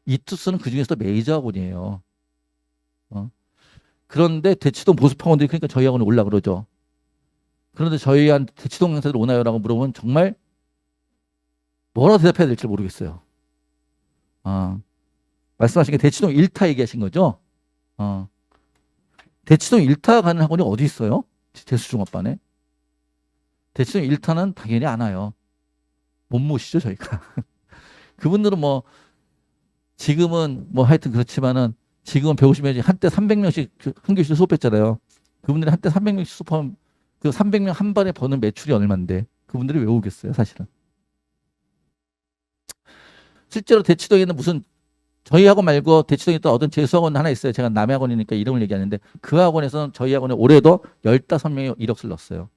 이투스는 그 중에서도 메이저 학원이에요. 그런데 대치동 보수파원들이 그러니까 저희 학원에 올라 그러죠. 그런데 저희한테 대치동 강사들 오나요? 라고 물어보면 정말 뭐라고 대답해야 될지 모르겠어요. 말씀하신 게 대치동 1타 얘기하신 거죠? 대치동 1타 가는 학원이 어디 있어요? 재수종합반에. 대치동 1타는 당연히 안 와요. 못 모시죠, 저희가. 그분들은 뭐 지금은 뭐 하여튼 그렇지만은 지금은 배우시면 한때 300명씩 한 교실에 수업했잖아요. 그분들이 한때 300명씩 수업하면 그 300명 한 반에 버는 매출이 얼마인데 그분들이 왜 오겠어요, 사실은. 실제로 대치동에는 무슨 저희 학원 말고 대치동에 또 어떤 재수학원 하나 있어요. 제가 남의 학원이니까 이름을 얘기하는데 그 학원에서는 저희 학원에 올해도 15명이 이력서를 넣었어요.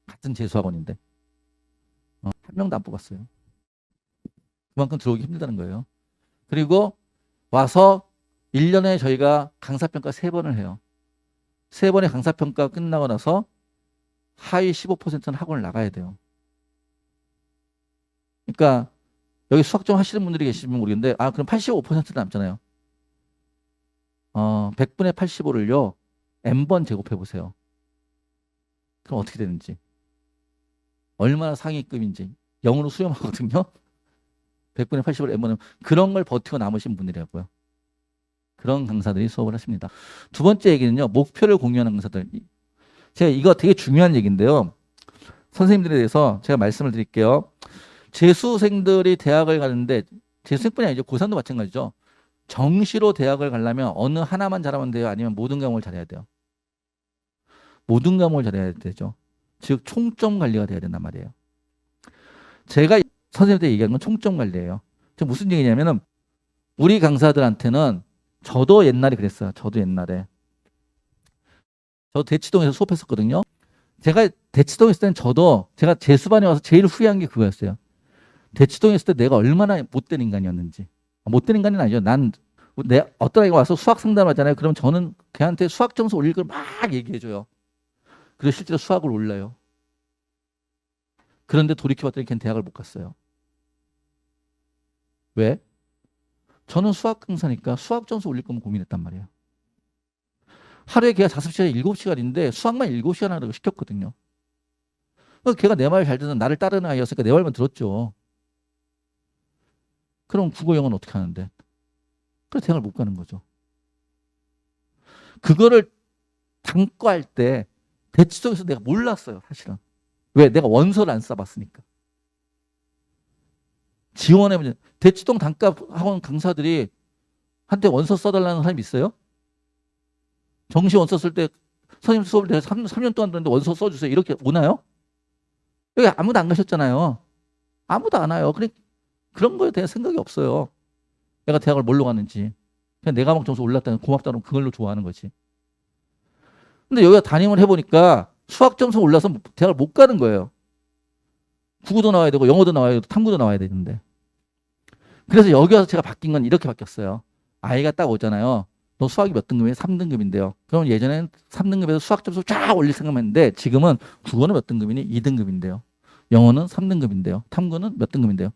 같은 재수학원인데 한 명도 안 뽑았어요. 그만큼 들어오기 힘들다는 거예요. 그리고 와서 1년에 저희가 강사평가 3번을 해요. 3번의 강사평가 끝나고 나서 하위 15%는 학원을 나가야 돼요. 그러니까 여기 수학 좀 하시는 분들이 계시면 모르겠는데 그럼 85% 남잖아요. 100분의 85를요. n번 제곱해 보세요. 그럼 어떻게 되는지. 얼마나 상위급인지. 0으로 수렴하거든요. 100분의 80을 n번은 그런 걸 버티고 남으신 분들이라고요. 그런 강사들이 수업을 하십니다. 두 번째 얘기는요. 목표를 공유하는 강사들. 제가 이거 되게 중요한 얘기인데요. 선생님들에 대해서 제가 말씀을 드릴게요. 재수생들이 대학을 가는데 재수생뿐이 아니죠. 고3도 마찬가지죠. 정시로 대학을 가려면 어느 하나만 잘하면 돼요? 아니면 모든 과목을 잘해야 돼요? 모든 과목을 잘해야 되죠. 즉 총점 관리가 돼야 된단 말이에요. 제가 선생님한테 얘기하는 건 총점 관리예요. 무슨 얘기냐면은 우리 강사들한테는 저도 옛날에 그랬어요. 저도 옛날에. 저 대치동에서 수업했었거든요. 제가 대치동에 있을 때는 제가 재수반에 와서 제일 후회한 게 그거였어요. 대치동에 있을 때 내가 얼마나 못된 인간이었는지. 못된 인간은 아니죠. 어떤 아이가 와서 수학 상담을 하잖아요. 그럼 저는 걔한테 수학 점수 올릴 걸 막 얘기해줘요. 그래서 실제로 수학을 올려요. 그런데 돌이켜봤더니 걔는 대학을 못 갔어요. 왜? 저는 수학 강사니까 수학 점수 올릴 거면 고민했단 말이에요. 하루에 걔가 자습 시간이 7시간인데 수학만 7시간 하라고 시켰거든요. 걔가 내 말 잘 듣는 나를 따르는 아이였으니까 내 말만 들었죠. 그럼 국어 영어는 어떻게 하는데? 그래서 대학을 못 가는 거죠. 그거를 단과할 때 대치동에서 내가 몰랐어요. 사실은. 왜? 내가 원서를 안 써봤으니까. 지원해보면 대치동 단과 학원 강사들이 한테 원서 써달라는 사람이 있어요? 정시 원서 쓸 때 선생님 수업을 내가 3년 동안 들었는데 원서 써주세요. 이렇게 오나요? 여기 아무도 안 가셨잖아요. 아무도 안 와요. 그런 거에 대한 생각이 없어요. 내가 대학을 뭘로 갔는지. 그냥 내 과목 점수 올랐다는 고맙다는 그걸로 좋아하는 거지. 근데 여기가 담임을 해보니까 수학 점수 올라서 대학을 못 가는 거예요. 국어도 나와야 되고 영어도 나와야 되고 탐구도 나와야 되는데. 그래서 여기 와서 제가 바뀐 건 이렇게 바뀌었어요. 아이가 딱 오잖아요. 너 수학이 몇 등급이에요? 3등급인데요. 그럼 예전에는 3등급에서 수학 점수 쫙 올릴 생각만 했는데 지금은 국어는 몇 등급이니? 2등급인데요. 영어는 3등급인데요. 탐구는 몇 등급인데요.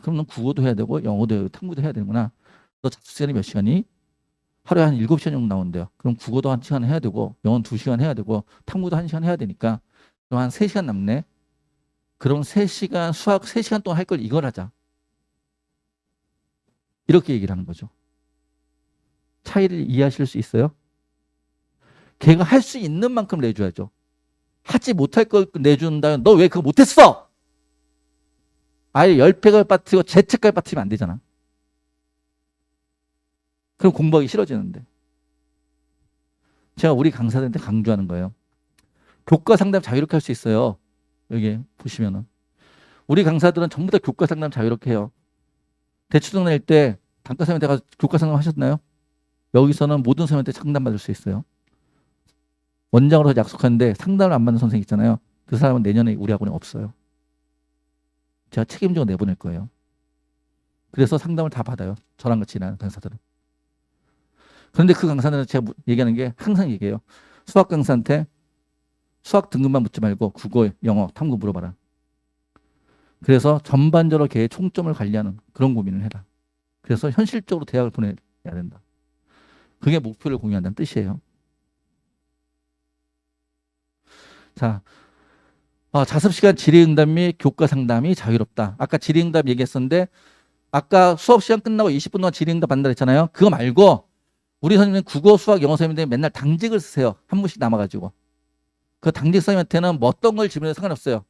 그럼 넌 국어도 해야 되고 영어도 해야 되고 탐구도 해야 되는구나. 너 자습 시간이 몇 시간이? 하루에 한 7시간 정도 나온대요. 그럼 국어도 1시간 해야 되고 영어는 2시간 해야 되고 탐구도 1시간 해야 되니까 너 한 3시간 남네. 그럼 3시간 수학 3시간 동안 할 걸 이걸 하자. 이렇게 얘기를 하는 거죠. 차이를 이해하실 수 있어요? 걔가 할 수 있는 만큼 내줘야죠. 하지 못할 걸 내준다면 너 왜 그거 못했어? 아예 열패걸 빠뜨리고 재채걸 빠뜨리면 안 되잖아. 그럼 공부하기 싫어지는데. 제가 우리 강사들한테 강조하는 거예요. 교과 상담 자유롭게 할 수 있어요. 여기 보시면은. 우리 강사들은 전부 다 교과 상담 자유롭게 해요. 대출등 낼 때 단과생한테 가서 교과 상담 하셨나요? 여기서는 모든 선생님한테 상담받을 수 있어요. 원장으로 약속하는데 상담을 안 받는 선생님 있잖아요. 그 사람은 내년에 우리 학원에 없어요. 제가 책임지고 내보낼 거예요. 그래서 상담을 다 받아요. 저랑 같이 일하는 강사들은. 그런데 그 강사들은 제가 얘기하는 게 항상 얘기해요. 수학 강사한테 수학 등급만 묻지 말고 국어, 영어, 탐구 물어봐라. 그래서 전반적으로 걔의 총점을 관리하는 그런 고민을 해라. 그래서 현실적으로 대학을 보내야 된다. 그게 목표를 공유한다는 뜻이에요. 자, 자습시간 질의응답 및 교과 상담이 자유롭다. 아까 질의응답 얘기했었는데 아까 수업시간 끝나고 20분 동안 질의응답 받는다 했잖아요. 그거 말고 우리 선생님은 국어, 수학, 영어 선생님들이 맨날 당직을 쓰세요. 한 분씩 남아가지고. 그 당직 선생님한테는 뭐 어떤 걸 질문해도 상관없어요.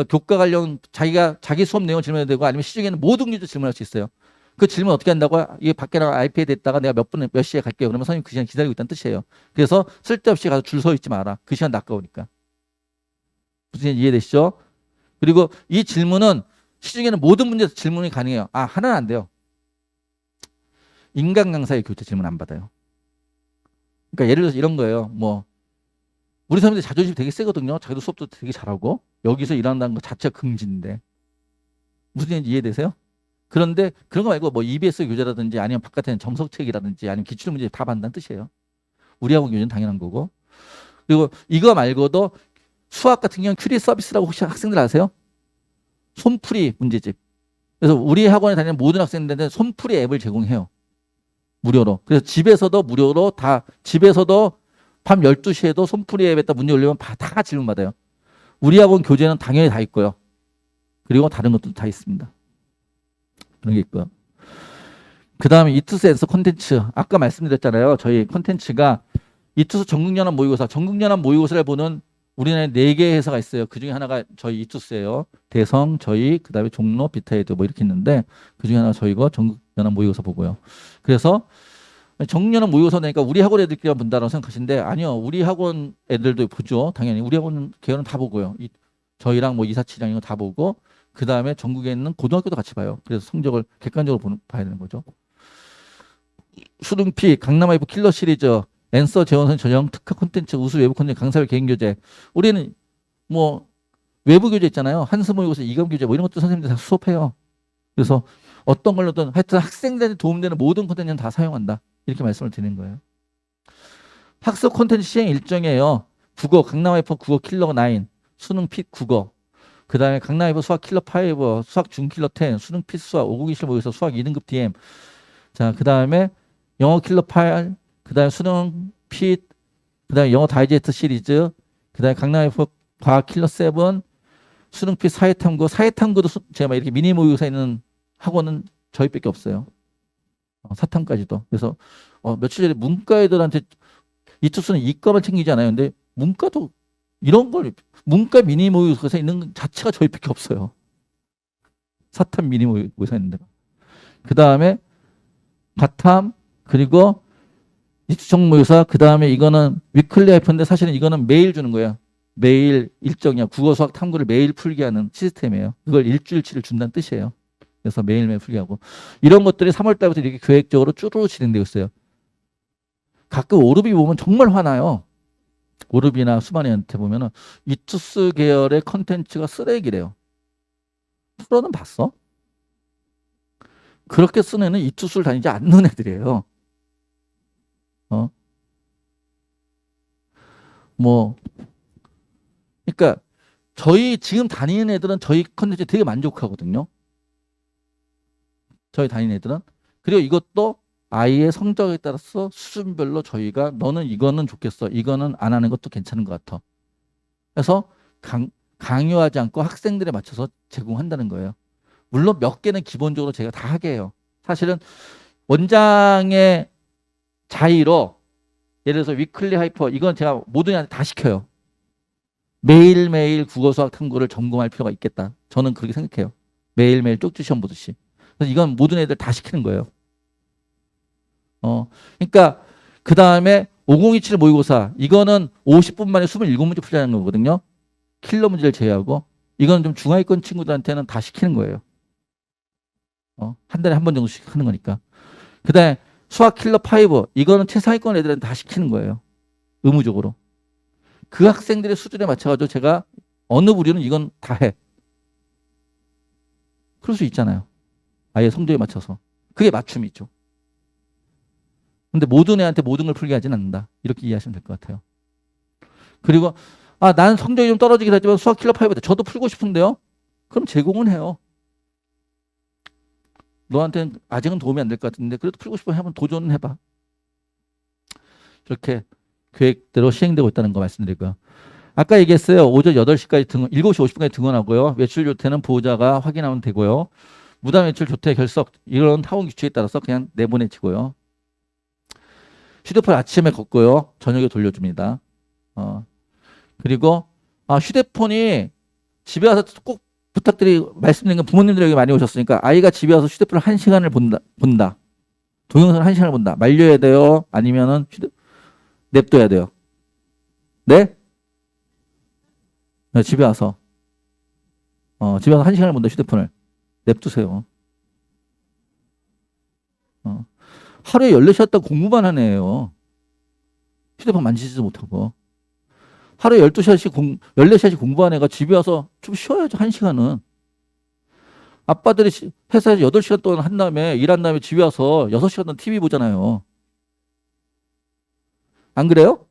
교과 관련 자기 수업 내용 질문해도 되고 아니면 시중에는 모든 규제 질문할 수 있어요. 그 질문 어떻게 한다고? 이게 밖에 나가 아이패드 있다가 내가 몇 시에 갈게요. 그러면 선생님 그 시간 기다리고 있다는 뜻이에요. 그래서 쓸데없이 가서 줄 서 있지 마라. 그 시간 아까우니까. 무슨 이해되시죠? 그리고 이 질문은 시중에는 모든 문제에서 질문이 가능해요. 하나는 안 돼요. 인간 강사의 교재 질문 안 받아요. 그러니까 예를 들어서 이런 거예요. 우리 사람들이 자존심 되게 세거든요. 자기도 수업도 되게 잘하고 여기서 일한다는 것 자체가 긍지인데 무슨 얘기인지 이해되세요? 그런데 그런 거 말고 EBS 교재라든지 아니면 바깥에는 정석책이라든지 아니면 기출문제 다 받는다는 뜻이에요. 우리 학원 교재는 당연한 거고. 그리고 이거 말고도 수학 같은 경우는 큐리 서비스라고 혹시 학생들 아세요? 손풀이 문제집. 그래서 우리 학원에 다니는 모든 학생들한테 손풀이 앱을 제공해요. 무료로. 그래서 집에서도 무료로 집에서도 밤 12시에도 손풀이 앱에다 문제 올리면 다 질문 받아요. 우리 학원 교재는 당연히 다 있고요. 그리고 다른 것도 다 있습니다. 그런 게 있고요. 그 다음에 이투스 앤서 콘텐츠. 아까 말씀드렸잖아요. 저희 콘텐츠가 이투스 전국연합 모의고사. 전국연합 모의고사를 보는 우리나라에 4개의 회사가 있어요. 그 중에 하나가 저희 이투스예요. 대성, 저희, 그 다음에 종로, 비타이드 이렇게 있는데 그 중에 하나가 저희가 전국연합 모의고사 보고요. 그래서 전국연합 모의고사 내니까 우리 학원 애들끼리만 본다라고 생각하시는데 아니요. 우리 학원 애들도 보죠. 당연히. 우리 학원 개요는 다 보고요. 저희랑 247이랑 이거 다 보고 그 다음에 전국에 있는 고등학교도 같이 봐요. 그래서 성적을 객관적으로 봐야 되는 거죠. 수능피, 강남아이브 킬러 시리즈, 앤서 재원선 전형 특화 콘텐츠, 우수 외부 콘텐츠, 강사별 개인 교재. 우리는 외부 교재 있잖아요. 한스 모의고사, 이감 교재 이런 것도 선생님들 다 수업해요. 그래서 어떤 걸로든 하여튼 학생들한테 도움되는 모든 콘텐츠는 다 사용한다. 이렇게 말씀을 드리는 거예요. 학습 콘텐츠 시행 일정이에요. 국어, 강남아이브 국어 킬러 9, 수능 핏 국어. 그 다음에 강남아이브 수학 킬러 5, 수학 중킬러 10, 수능 핏 수학, 5국이실 모의고사 수학 2등급 DM. 자, 그 다음에 영어 킬러 8, 그 다음에 수능 핏, 그 다음에 영어 다이제스트 시리즈, 그 다음에 강남아이브 과학 킬러 7, 수능 핏 사회탐구. 사회탐구도 제가 이렇게 미니 모의고사 있는 학원은 저희밖에 없어요. 사탐까지도. 그래서 며칠 전에 문과 애들한테 이투스는 이과만 챙기잖아요. 근데 문과도 이런 걸 문과 미니 모의고사 있는 것 자체가 저희밖에 없어요. 사탐 미니 모의고사 있는 데가. 그 다음에 가탐, 그리고 이투정 모의고사, 그 다음에 이거는 위클리 하이픈데 사실은 이거는 매일 주는 거예요. 매일 일정이야. 국어, 수학, 탐구를 매일 풀게 하는 시스템이에요. 그걸 일주일치를 준다는 뜻이에요. 그래서 매일매일 풀게 하고. 이런 것들이 3월 달부터 이렇게 계획적으로 쭈루루 진행되고 있어요. 가끔 오르비 보면 정말 화나요. 오르비나 수만이한테 보면은 이투스 계열의 컨텐츠가 쓰레기래요. 풀어는 봤어? 그렇게 쓰는 애는 이투스를 다니지 않는 애들이에요. 그러니까 저희 지금 다니는 애들은 저희 컨텐츠 되게 만족하거든요. 저희 다니는 애들은. 그리고 이것도 아이의 성적에 따라서 수준별로 저희가 너는 이거는 좋겠어. 이거는 안 하는 것도 괜찮은 것 같아. 그래서 강요하지 않고 학생들에 맞춰서 제공한다는 거예요. 물론 몇 개는 기본적으로 제가 다 하게 해요. 사실은 원장의 자의로 예를 들어서 위클리 하이퍼 이건 제가 모든 애한테 다 시켜요. 매일매일 국어 수학 탐구를 점검할 필요가 있겠다. 저는 그렇게 생각해요. 매일매일 쪽지 시험 보듯이. 그래서 이건 모든 애들 다 시키는 거예요. 그러니까 그 다음에 5027 모의고사 이거는 50분 만에 27문제 풀자는 거거든요. 킬러 문제를 제외하고 이건 좀 중하위권 친구들한테는 다 시키는 거예요. 한 달에 한 번 정도씩 하는 거니까. 그 다음에 수학 킬러 5 이거는 최상위권 애들한테 다 시키는 거예요. 의무적으로. 그 학생들의 수준에 맞춰가지고 제가 어느 부류는 이건 다 해. 그럴 수 있잖아요. 아예 성적에 맞춰서. 그게 맞춤이죠. 근데 모든 애한테 모든 걸 풀게 하진 않는다. 이렇게 이해하시면 될 것 같아요. 그리고 나는 성적이 좀 떨어지긴 하지만 수학 킬러 5 저도 풀고 싶은데요. 그럼 제공은 해요. 너한테는 아직은 도움이 안 될 것 같은데 그래도 풀고 싶으면 한번 도전은 해봐. 이렇게 계획대로 시행되고 있다는 거 말씀드리고요. 아까 얘기했어요. 오전 8시까지 7시 50분까지 등원하고요. 외출 조퇴는 보호자가 확인하면 되고요. 무단 외출 조퇴 결석 이런 학원 규칙에 따라서 그냥 내보내지고요. 휴대폰 아침에 걷고요. 저녁에 돌려줍니다. 그리고 휴대폰이 집에 와서 꼭 말씀드린 건 부모님들이 여기 많이 오셨으니까 아이가 집에 와서 휴대폰을 1시간을 본다. 동영상을 1시간을 본다. 말려야 돼요? 아니면은 냅둬야 돼요? 네? 집에 와서. 집에 와서 1시간을 본다. 휴대폰을. 냅두세요. 하루에 14시간 동안 공부만 하는 애예요. 휴대폰 만지지도 못하고. 하루에 14시간씩 공부하는 애가 집에 와서 좀 쉬어야죠. 1시간은. 아빠들이 회사에서 8시간 동안 한 다음에 일한 다음에 집에 와서 6시간 동안 TV 보잖아요. 안 그래요?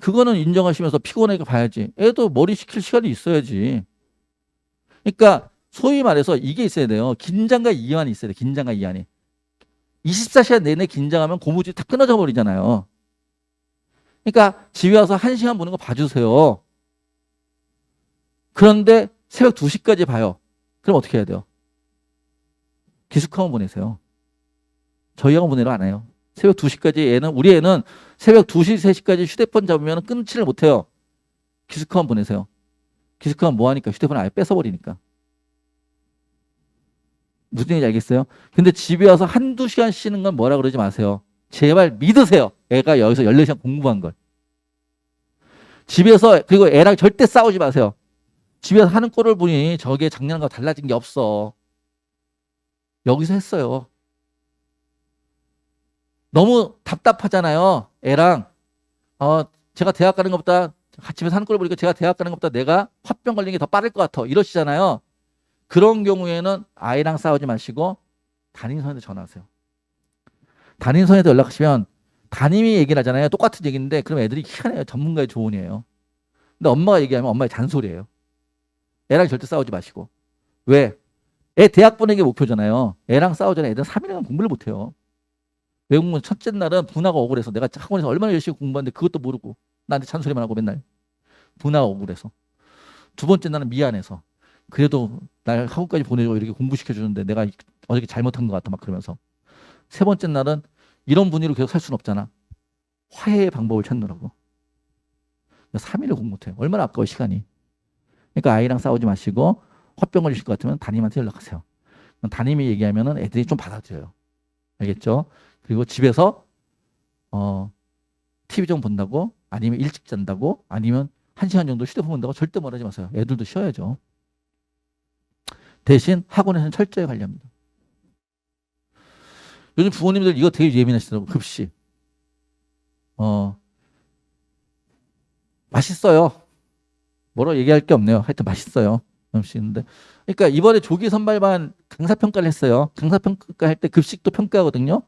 그거는 인정하시면서 피곤하니까 봐야지. 애도 머리 식힐 시간이 있어야지. 그러니까 소위 말해서 이게 있어야 돼요. 긴장과 이완이 있어야 돼요. 긴장과 이완이. 24시간 내내 긴장하면 고무줄이 탁 끊어져 버리잖아요. 그러니까 집에 와서 1시간 보는 거 봐주세요. 그런데 새벽 2시까지 봐요. 그럼 어떻게 해야 돼요? 기숙학원 보내세요. 저희 학원 보내러 안 해요. 새벽 2시까지 우리 애는 새벽 2시, 3시까지 휴대폰 잡으면 끊지를 못해요. 기숙학원 보내세요. 기숙학원 뭐 하니까? 휴대폰 아예 뺏어버리니까. 무슨 얘기인지 알겠어요? 근데 집에 와서 한두 시간 쉬는 건 뭐라 그러지 마세요. 제발 믿으세요. 애가 여기서 14시간 공부한 걸. 집에서 그리고 애랑 절대 싸우지 마세요. 집에서 하는 꼴을 보니 저게 작년과 달라진 게 없어. 여기서 했어요. 너무 답답하잖아요. 애랑 제가 대학 가는 것보다 집에서 하는 꼴을 보니까 제가 대학 가는 것보다 내가 화병 걸리는 게 더 빠를 것 같아. 이러시잖아요. 그런 경우에는 아이랑 싸우지 마시고 담임선생님한테 전화하세요. 담임선생님한테 연락하시면 담임이 얘기를 하잖아요. 똑같은 얘기인데 그럼 애들이 희한해요. 전문가의 조언이에요. 근데 엄마가 얘기하면 엄마의 잔소리예요. 애랑 절대 싸우지 마시고. 왜? 애 대학 보내는 게 목표잖아요. 애랑 싸우잖아요. 애들은 3일간 공부를 못해요. 외국문 첫째 날은 분화가 억울해서 내가 학원에서 얼마나 열심히 공부하는데 그것도 모르고 나한테 잔소리만 하고 맨날 분화가 억울해서. 두 번째 날은 미안해서 그래도 날 학원까지 보내주고 이렇게 공부시켜주는데 내가 어저께 잘못한 것 같아 막 그러면서. 세 번째 날은 이런 분위기로 계속 살 수는 없잖아. 화해의 방법을 찾느라고. 3일을 공부 못해요. 얼마나 아까워 시간이. 그러니까 아이랑 싸우지 마시고 화병 걸리실 것 같으면 담임한테 연락하세요. 담임이 얘기하면 애들이 좀 받아들여요. 알겠죠? 그리고 집에서 TV 좀 본다고 아니면 일찍 잔다고 아니면 1시간 정도 휴대폰 본다고 절대 말하지 마세요. 애들도 쉬어야죠. 대신 학원에서는 철저히 관리합니다. 요즘 부모님들 이거 되게 예민하시더라고요. 급식. 맛있어요. 뭐라고 얘기할 게 없네요. 하여튼 맛있어요. 음식인데. 그러니까 이번에 조기 선발반 강사평가를 했어요. 강사평가 할 때 급식도 평가하거든요.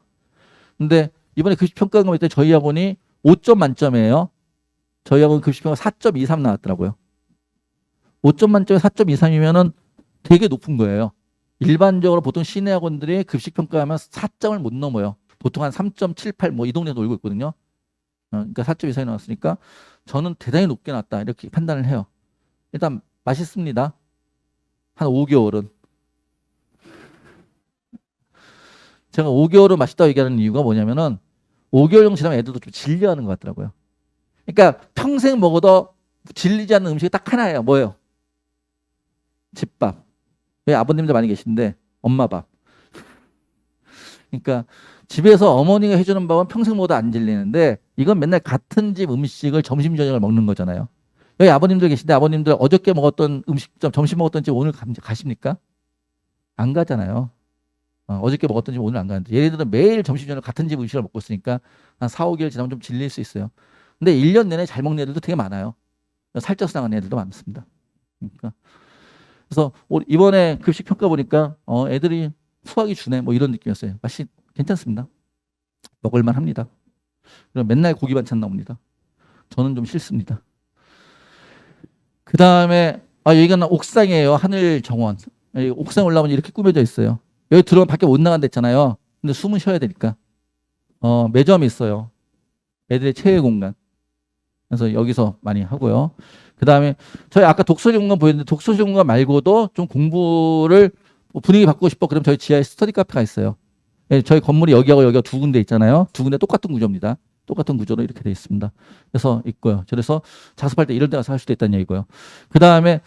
근데 이번에 급식 평가한 거 볼 때 저희 학원이 5점 만점이에요. 저희 학원 급식평가 4.23 나왔더라고요. 5점 만점에 4.23이면은 되게 높은 거예요. 일반적으로 보통 시내 학원들이 급식 평가하면 4점을 못 넘어요. 보통 한 3.78 뭐 이 동네에 놀고 있거든요. 그러니까 4점 이상이 나왔으니까 저는 대단히 높게 나왔다 이렇게 판단을 해요. 일단 맛있습니다. 한 5개월은. 제가 5개월은 맛있다고 얘기하는 이유가 뭐냐면은 5개월 정도 지나면 애들도 좀 질려하는 것 같더라고요. 그러니까 평생 먹어도 질리지 않는 음식이 딱 하나예요. 뭐예요? 집밥. 왜 아버님들 많이 계신데 엄마 밥. 그러니까 집에서 어머니가 해주는 밥은 평생 먹어도 안 질리는데 이건 맨날 같은 집 음식을 점심 저녁을 먹는 거잖아요. 여기 아버님들 계신데 아버님들 어저께 먹었던 음식점 점심 먹었던 집 오늘 가십니까? 안 가잖아요. 어저께 먹었던 집 오늘 안 가는데 얘네들은 매일 점심 저녁 같은 집 음식을 먹고 있으니까 한 4, 5개월 지나면 좀 질릴 수 있어요. 근데 1년 내내 잘 먹는 애들도 되게 많아요. 살쪄서 나가는 애들도 많습니다. 그러니까 그래서 이번에 급식 평가 보니까 애들이 수학이 주네 뭐 이런 느낌이었어요. 맛이 괜찮습니다. 먹을만 합니다. 그리고 맨날 고기 반찬 나옵니다. 저는 좀 싫습니다. 그 다음에 여기가 옥상이에요. 하늘 정원. 여기 옥상 올라오면 이렇게 꾸며져 있어요. 여기 들어오면 밖에 못 나간다 했잖아요. 근데 숨은 쉬어야 되니까. 매점이 있어요. 애들의 체외 공간. 그래서 여기서 많이 하고요. 그 다음에 저희 아까 독서실 공간 보였는데 독서실 공간 말고도 좀 공부를 분위기 바꾸고 싶어. 그럼 저희 지하에 스터디 카페가 있어요. 예, 저희 건물이 여기하고 여기가 두 군데 있잖아요. 두 군데 똑같은 구조입니다. 똑같은 구조로 이렇게 되어 있습니다. 그래서 있고요. 그래서 자습할 때 이런 데 가서 할 수도 있다는 얘기고요. 그 다음에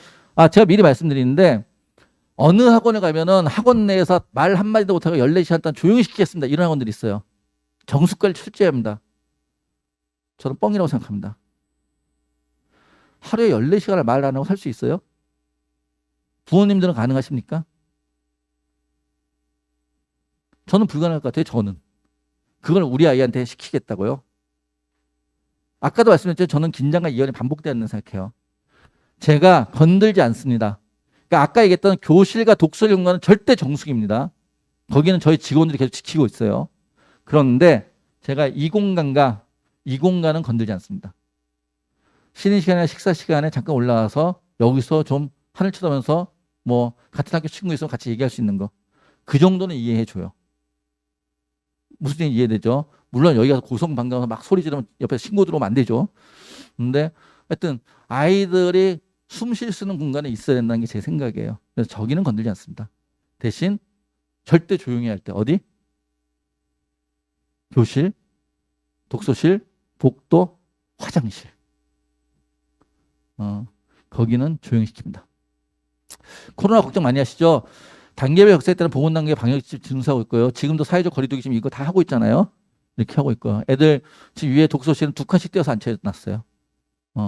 제가 미리 말씀드리는데 어느 학원에 가면은 학원 내에서 말 한마디도 못하고 14시간 동안 조용히 시키겠습니다. 이런 학원들이 있어요. 정숙관리 철저히 합니다. 저는 뻥이라고 생각합니다. 하루에 14시간을 말 안 하고 살 수 있어요? 부모님들은 가능하십니까? 저는 불가능할 것 같아요. 저는. 그걸 우리 아이한테 시키겠다고요? 아까도 말씀드렸죠. 저는 긴장과 이연이 반복되는 생각해요. 제가 건들지 않습니다. 그러니까 아까 얘기했던 교실과 독서실 공간은 절대 정숙입니다. 거기는 저희 직원들이 계속 지키고 있어요. 그런데 제가 이 공간과 이 공간은 건들지 않습니다. 쉬는 시간이나 식사 시간에 잠깐 올라와서 여기서 좀 하늘 쳐다보면서 뭐 같은 학교 친구 있으면 같이 얘기할 수 있는 거. 그 정도는 이해해 줘요. 무슨 얘기 이해되죠? 물론 여기 가서 고성방가서 막 소리 지르면 옆에 신고 들어오면 안 되죠. 근데 하여튼 아이들이 숨 쉴 수 있는 공간에 있어야 된다는 게 제 생각이에요. 그래서 저기는 건들지 않습니다. 대신 절대 조용히 할 때 어디? 교실, 독서실, 복도, 화장실. 거기는 조용히 시킵니다. 코로나 걱정 많이 하시죠? 단계별 격세 때는 보건단계 방역집 준수하고 있고요. 지금도 사회적 거리두기 지금 이거 다 하고 있잖아요. 이렇게 하고 있고요. 애들 지금 위에 독서실은 2칸씩 떼어서 앉혀놨어요.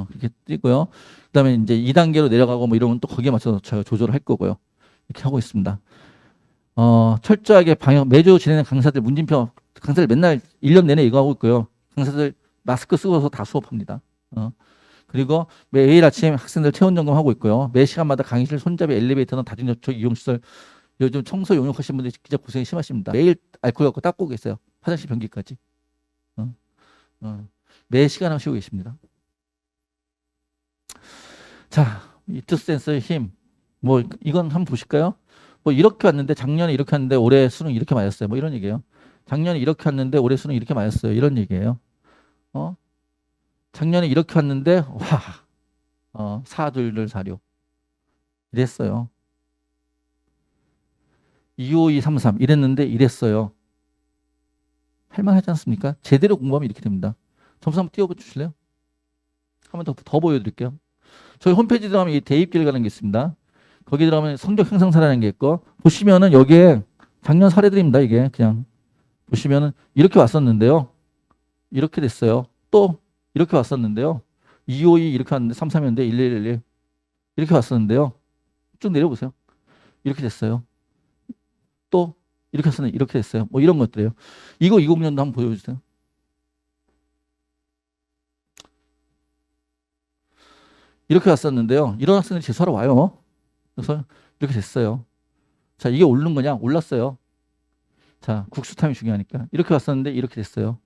그렇게 띄고요. 그 다음에 이제 2단계로 내려가고 뭐 이러면 또 거기에 맞춰서 저희가 조절을 할 거고요. 이렇게 하고 있습니다. 철저하게 방역, 매주 진행하는 강사들 문진표, 강사들 맨날 1년 내내 이거 하고 있고요. 강사들 마스크 쓰고서 다 수업합니다. 그리고 매일 아침 학생들 체온 점검하고 있고요. 매 시간마다 강의실 손잡이 엘리베이터는 다중접촉 이용시설 요즘 청소 용역하시는 분들이 진짜 고생이 심하십니다. 매일 알코올 갖고 닦고 계세요. 화장실 변기까지. 매 시간 하시고 계십니다. 자, 이투센스의 힘. 뭐 이건 한번 보실까요? 뭐 이렇게 왔는데 작년에 이렇게 왔는데 올해 수능 이렇게 맞았어요. 뭐 이런 얘기예요. 작년에 이렇게 왔는데 올해 수능 이렇게 맞았어요. 이런 얘기예요. 작년에 이렇게 왔는데 와, 42246 이랬어요. 25233 이랬는데 이랬어요. 할만하지 않습니까? 제대로 공부하면 이렇게 됩니다. 점수 한번 띄워 주실래요? 한번 더 보여드릴게요. 저희 홈페이지 들어가면 이 대입기를 가는 게 있습니다. 거기 들어가면 성적 향상사라는 게 있고 보시면은 여기에 작년 사례들입니다. 이게 그냥 보시면은 이렇게 왔었는데요. 이렇게 됐어요. 또 이렇게 왔었는데요. 252 이렇게 왔는데 33이었는데 1111 이렇게 왔었는데요. 쭉 내려보세요. 이렇게 됐어요. 또 이렇게 왔었는데 이렇게 됐어요. 뭐 이런 것들이에요. 이거 20년도 한번 보여주세요. 이렇게 왔었는데요. 이런 학생들이 재수하러 와요. 그래서 이렇게 됐어요. 자, 이게 오른 거냐? 올랐어요. 자, 국수탐이 중요하니까. 이렇게 왔었는데 이렇게 됐어요.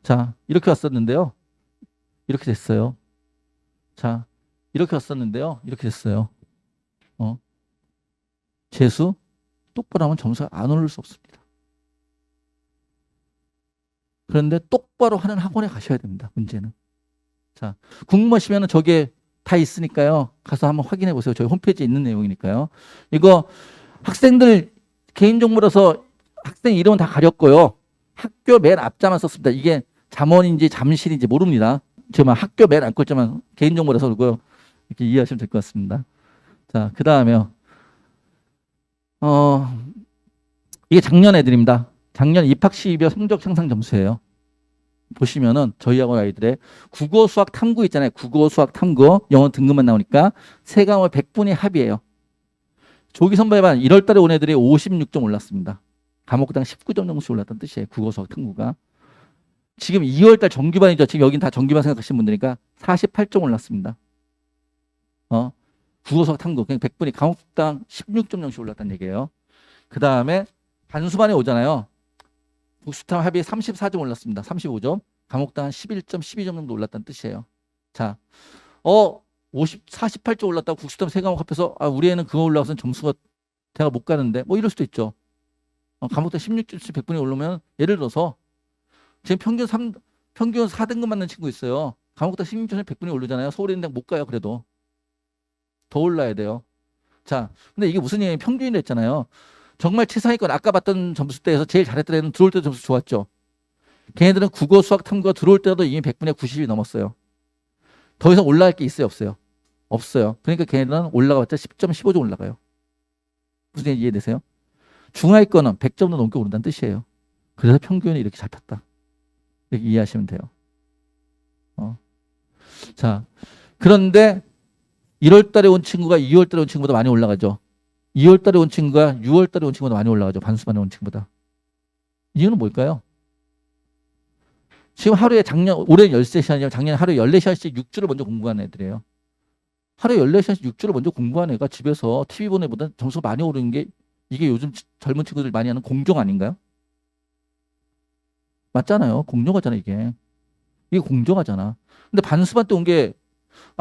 자, 이렇게 왔었는데요. 이렇게 됐어요. 자, 이렇게 왔었는데요. 이렇게 됐어요. 재수 똑바로 하면 점수가 안 오를 수 없습니다. 그런데 똑바로 하는 학원에 가셔야 됩니다. 문제는. 자, 궁금하시면 저게 다 있으니까요. 가서 한번 확인해 보세요. 저희 홈페이지에 있는 내용이니까요. 이거 학생들 개인정보라서 학생 이름은 다 가렸고요. 학교 맨 앞자만 썼습니다. 이게 잠원인지 잠실인지 모릅니다. 제가 학교 맨 앞글자만 개인정보라서 그러고요. 이렇게 이해하시면 될 것 같습니다. 자, 그 다음에요. 이게 작년 애들입니다. 작년 입학 시입여 성적 향상 점수예요. 보시면은 저희 학원 아이들의 국어, 수학, 탐구 있잖아요. 국어, 수학, 탐구, 영어 등급만 나오니까 세 과목 100분의 합이에요. 조기 선발반 1월 달에 온 애들이 56점 올랐습니다. 과목당 19점 정도씩 올랐다는 뜻이에요. 국어, 수학, 탐구가. 지금 2월 달 정규반이죠. 지금 여긴 다 정규반 생각하시는 분들이니까 48점 올랐습니다. 국어, 수학, 탐구 그냥 100분이 과목당 16점 정도씩 올랐다는 얘기예요. 그 다음에 반수반에 오잖아요. 국수탐 합이 34점 올랐습니다. 35점. 과목당 한 11점, 12점 정도 올랐다는 뜻이에요. 자, 48점 올랐다고 국수탐 세 과목 합해서 우리 애는 그거 올라가서는 점수가 대학 못 가는데 뭐 이럴 수도 있죠. 과목당 16점씩 100분이 오르면 예를 들어서 지금 평균 4등급 맞는 친구 있어요. 과목당 16점씩 100분이 오르잖아요. 서울에 있는 대학 못 가요. 그래도 더 올라야 돼요. 자, 근데 이게 무슨 얘기예요? 평균이라 했잖아요. 정말 최상위권 아까 봤던 점수대에서 제일 잘했던 애는 들어올 때도 점수 좋았죠. 걔네들은 국어, 수학, 탐구가 들어올 때도 이미 100분의 90이 넘었어요. 더 이상 올라갈 게 있어요? 없어요? 없어요. 그러니까 걔네들은 올라가봤자 10점, 15점 올라가요. 무슨 얘기 이해되세요? 중하위권은 100점도 넘게 오른다는 뜻이에요. 그래서 평균이 이렇게 잡혔다. 이렇게 이해하시면 돼요. 자, 그런데 1월 달에 온 친구가 2월 달에 온 친구보다 많이 올라가죠. 2월 달에 온 친구가 6월 달에 온 친구보다 많이 올라가죠. 반수반에 온 친구보다. 이유는 뭘까요? 지금 하루에 올해는 13시간이지만 작년에 하루에 14시간씩 6주를 먼저 공부하는 애들이에요. 하루에 14시간씩 6주를 먼저 공부하는 애가 집에서 TV 보는 애보다 점수가 많이 오르는 게 이게 요즘 젊은 친구들 많이 하는 공정 아닌가요? 맞잖아요. 공정하잖아 이게. 이게 공정하잖아. 근데 반수반 때 온 게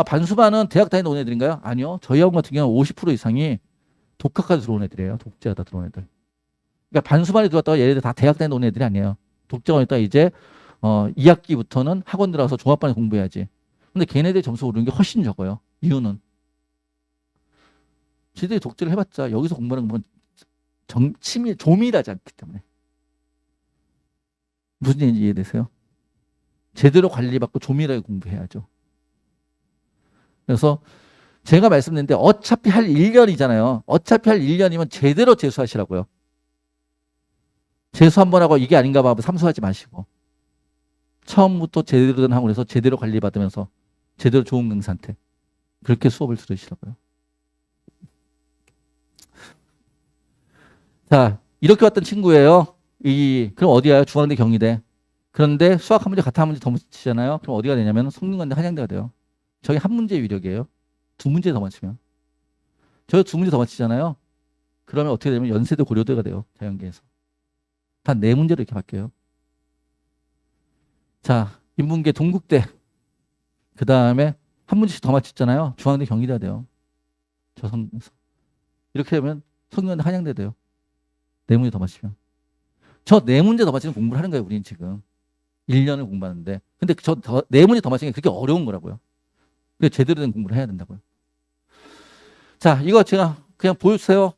반수반은 대학 다니는 온 애들인가요? 아니요. 저희 학원 같은 경우는 50% 이상이 독학까지 들어온 애들이에요. 독재하다 들어온 애들. 그러니까 반수반에 들어왔다가 얘네들 다 대학 다니는 온 애들이 아니에요. 독재가 있다가 이제 2학기부터는 학원 들어가서 종합반에 공부해야지. 근데 걔네들 점수 오르는 게 훨씬 적어요. 이유는 지들이 독재를 해봤자 여기서 공부하는 건 조밀하지 않기 때문에. 무슨 얘기인지 이해되세요? 제대로 관리받고 조밀하게 공부해야죠. 그래서 제가 말씀드렸는데 어차피 할 1년이잖아요. 어차피 할 1년이면 제대로 재수하시라고요. 재수 한번 하고 이게 아닌가 봐 삼수하지 마시고 처음부터 제대로 된 학원에서 제대로 관리받으면서 제대로 좋은 강사한테 그렇게 수업을 들으시라고요. 자, 이렇게 왔던 친구예요. 그럼 어디야? 중앙대 경희대. 그런데 수학 한 문제 같은 한 문제 더 맞히잖아요. 그럼 어디가 되냐면 성균관대 한양대가 돼요. 저게 한 문제의 위력이에요. 두 문제 더 맞추면. 저 두 문제 더 맞히잖아요. 그러면 어떻게 되면 연세대 고려대가 돼요. 자연계에서. 다 네 문제로 이렇게 바뀌어요. 자, 인문계 동국대. 그 다음에 한 문제씩 더 맞췄잖아요. 중앙대 경희대가 돼요. 이렇게 되면 성균관대 한양대 돼요. 네 문제 더 맞히면. 저 네 문제 더 맞히는 공부를 하는 거예요. 우리는 지금. 1년을 공부하는데. 근데 네 문제 더 맞히는 게 그렇게 어려운 거라고요. 그래서 제대로 된 공부를 해야 된다고요. 자, 이거 제가 그냥 보여주세요.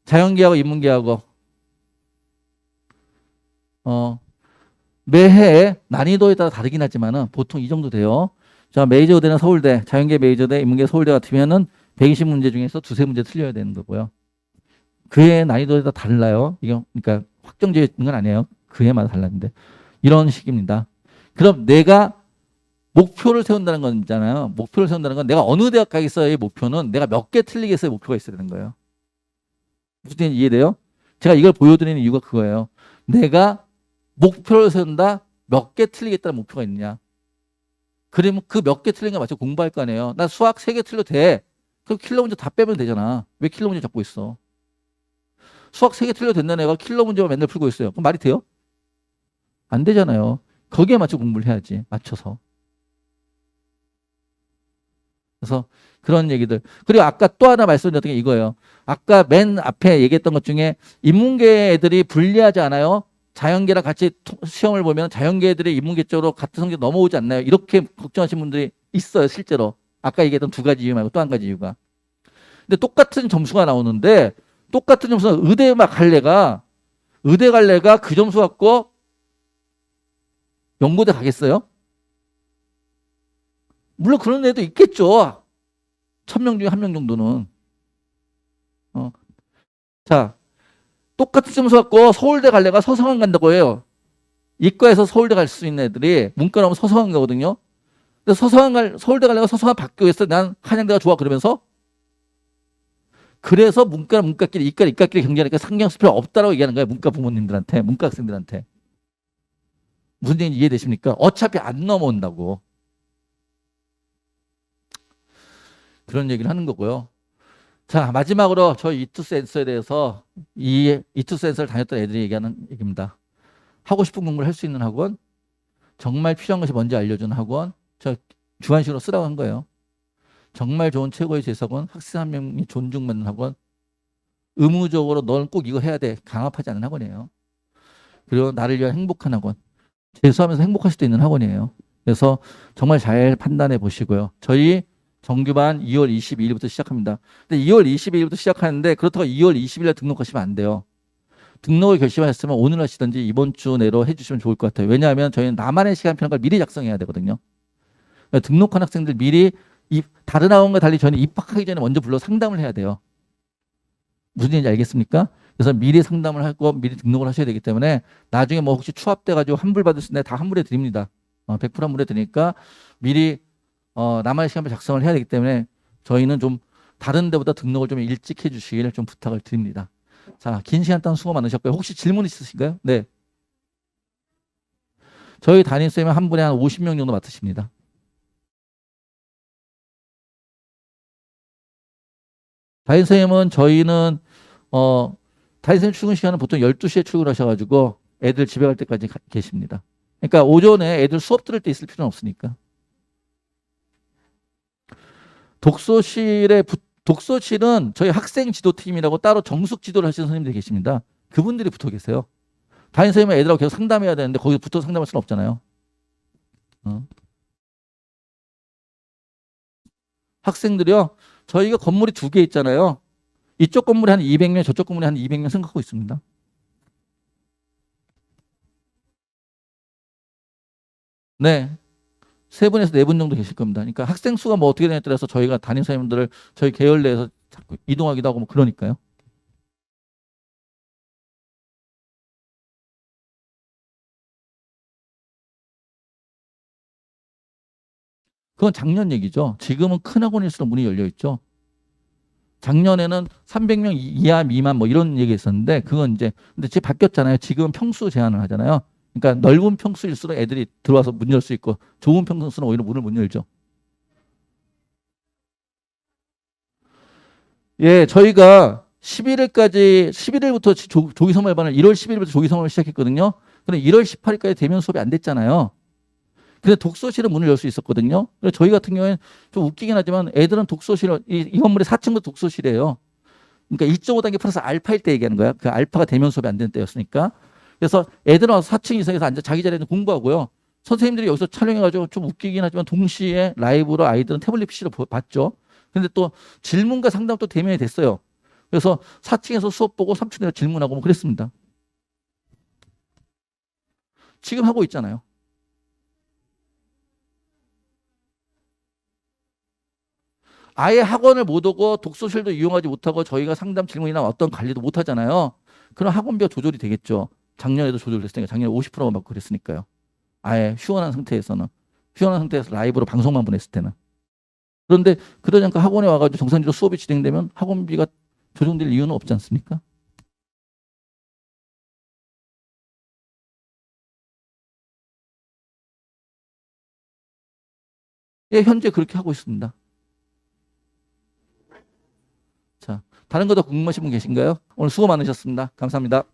자연계하고 인문계하고 매해 난이도에 따라 다르긴 하지만은 보통 이 정도 돼요. 자, 메이저대나 서울대, 자연계 메이저대, 인문계 서울대 같으면은 120문제 중에서 두세 문제 틀려야 되는 거고요. 그의 난이도에 따라 달라요. 이게 그러니까 확정되어 있는 건 아니에요. 그에마다 달랐는데 이런 식입니다. 그럼 내가 목표를 세운다는 건 있잖아요. 목표를 세운다는 건 내가 어느 대학 가겠어요의 목표는 내가 몇 개 틀리겠어요 목표가 있어야 되는 거예요. 무슨 얘기인지 이해돼요? 제가 이걸 보여드리는 이유가 그거예요. 내가 목표를 세운다 몇 개 틀리겠다는 목표가 있느냐. 그러면 그 몇 개 틀린 거 맞춰 공부할 거 아니에요. 나 수학 3개 틀려도 돼. 그럼 킬러 문제 다 빼면 되잖아. 왜 킬러 문제 잡고 있어? 수학 3개 틀려도 된다는 애가 킬러 문제만 맨날 풀고 있어요. 그럼 말이 돼요? 안 되잖아요. 거기에 맞춰 공부를 해야지. 맞춰서. 그래서 그런 얘기들. 그리고 아까 또 하나 말씀드렸던 게 이거예요. 아까 맨 앞에 얘기했던 것 중에 인문계 애들이 불리하지 않아요? 자연계랑 같이 시험을 보면 자연계 애들이 인문계 쪽으로 같은 성적 넘어오지 않나요? 이렇게 걱정하시는 분들이 있어요, 실제로. 아까 얘기했던 두 가지 이유 말고 또 한 가지 이유가. 근데 똑같은 점수가 나오는데 똑같은 점수가 의대 갈래가 그 점수 갖고 연고대 가겠어요? 물론 그런 애도 있겠죠. 1000명 중에 1명 정도는. 자, 똑같은 점수 갖고 서울대 갈래가 서성한 간다고 해요. 이과에서 서울대 갈 수 있는 애들이 문과 나오면 서성한 가거든요. 근데 서울대 갈래가 서성한 받기 위해서 난 한양대가 좋아 그러면서 그래서 문과끼리 이과끼리 경쟁하니까 상경 쓸 필요 없다라고 얘기하는 거예요. 문과 부모님들한테, 문과 학생들한테. 무슨 얘기인지 이해되십니까? 어차피 안 넘어온다고. 그런 얘기를 하는 거고요. 자, 마지막으로 저희 이투센서에 대해서 이 이투센서를 다녔던 애들이 얘기하는 얘기입니다. 하고 싶은 공부를 할 수 있는 학원, 정말 필요한 것이 뭔지 알려주는 학원, 저 주관식으로 쓰라고 한 거예요. 정말 좋은 최고의 재수학원, 학생 한 명이 존중받는 학원, 의무적으로 넌 꼭 이거 해야 돼. 강압하지 않는 학원이에요. 그리고 나를 위한 행복한 학원, 재수하면서 행복할 수도 있는 학원이에요. 그래서 정말 잘 판단해 보시고요. 저희 정규반 2월 22일부터 시작합니다. 근데 2월 22일부터 시작하는데 그렇다고 2월 20일에 등록하시면 안 돼요. 등록을 결심하셨으면 오늘 하시든지 이번 주 내로 해주시면 좋을 것 같아요. 왜냐하면 저희는 나만의 시간표라는 걸 미리 작성해야 되거든요. 그러니까 등록한 학생들 미리 다른 학원과 달리 저희는 입학하기 전에 먼저 불러 상담을 해야 돼요. 무슨 얘기인지 알겠습니까? 그래서 미리 상담을 하고 미리 등록을 하셔야 되기 때문에 나중에 뭐 혹시 추합돼가지고 환불 받을 수 있는데 다 환불해 드립니다. 100% 환불해 드리니까 미리 나만의 시간표 작성을 해야 되기 때문에 저희는 좀 다른 데보다 등록을 좀 일찍 해주시길 좀 부탁을 드립니다. 자, 긴 시간 동안 수고 많으셨고요. 혹시 질문 있으신가요? 네. 저희 담임쌤은 한 분에 한 50명 정도 맡으십니다. 담임쌤은 저희는 담임쌤 출근 시간은 보통 12시에 출근하셔가지고 애들 집에 갈 때까지 계십니다. 그러니까 오전에 애들 수업 들을 때 있을 필요는 없으니까. 독서실은 저희 학생 지도팀이라고 따로 정숙 지도를 하시는 선생님들이 계십니다. 그분들이 붙어 계세요. 담임선생님은 애들하고 계속 상담해야 되는데 거기서 붙어 상담할 수는 없잖아요. 학생들이요. 저희가 건물이 2개 있잖아요. 이쪽 건물에 한 200명, 저쪽 건물에 한 200명 생각하고 있습니다. 네. 3분에서 4분 정도 계실 겁니다. 그러니까 학생 수가 뭐 어떻게 되냐에 따라서 저희가 담임 선생님들을 저희 계열 내에서 자꾸 이동하기도 하고 뭐 그러니까요. 그건 작년 얘기죠. 지금은 큰 학원일수록 문이 열려 있죠. 작년에는 300명 이하 미만 뭐 이런 얘기 했었는데 그건 이제 근데 지금 바뀌었잖아요. 지금 평수 제한을 하잖아요. 그러니까 넓은 평수일수록 애들이 들어와서 문 열 수 있고 좁은 평수는 오히려 문을 못 열죠. 예, 저희가 11일부터 조기 선발반을 1월 10일부터 조기 선발을 시작했거든요. 근데 1월 18일까지 대면 수업이 안 됐잖아요. 근데 독서실은 문을 열 수 있었거든요. 그래서 저희 같은 경우에는 좀 웃기긴 하지만 애들은 독서실, 이 건물에 4층도 독서실이에요. 그러니까 1.5단계 플러스 알파일 때 얘기하는 거야. 그 알파가 대면 수업이 안 되는 때였으니까. 그래서 애들은 와서 4층 이상에서 앉아 자기 자리에서 공부하고요. 선생님들이 여기서 촬영해가지고 좀 웃기긴 하지만 동시에 라이브로 아이들은 태블릿 PC로 봤죠. 근데 또 질문과 상담도 대면이 됐어요. 그래서 4층에서 수업 보고 3층 내서 질문하고 뭐 그랬습니다. 지금 하고 있잖아요. 아예 학원을 못 오고 독서실도 이용하지 못하고 저희가 상담 질문이나 어떤 관리도 못 하잖아요. 그럼 학원비가 조절이 되겠죠. 작년에도 조절됐으니까 작년에 50%가 막 그랬으니까요. 아예 휴원한 상태에서는 휴원한 상태에서 라이브로 방송만 보냈을 때는. 그런데 그러지 않고 학원에 와가지고 정상적으로 수업이 진행되면 학원비가 조정될 이유는 없지 않습니까? 예, 현재 그렇게 하고 있습니다. 자, 다른 거 더 궁금하신 분 계신가요? 오늘 수고 많으셨습니다. 감사합니다.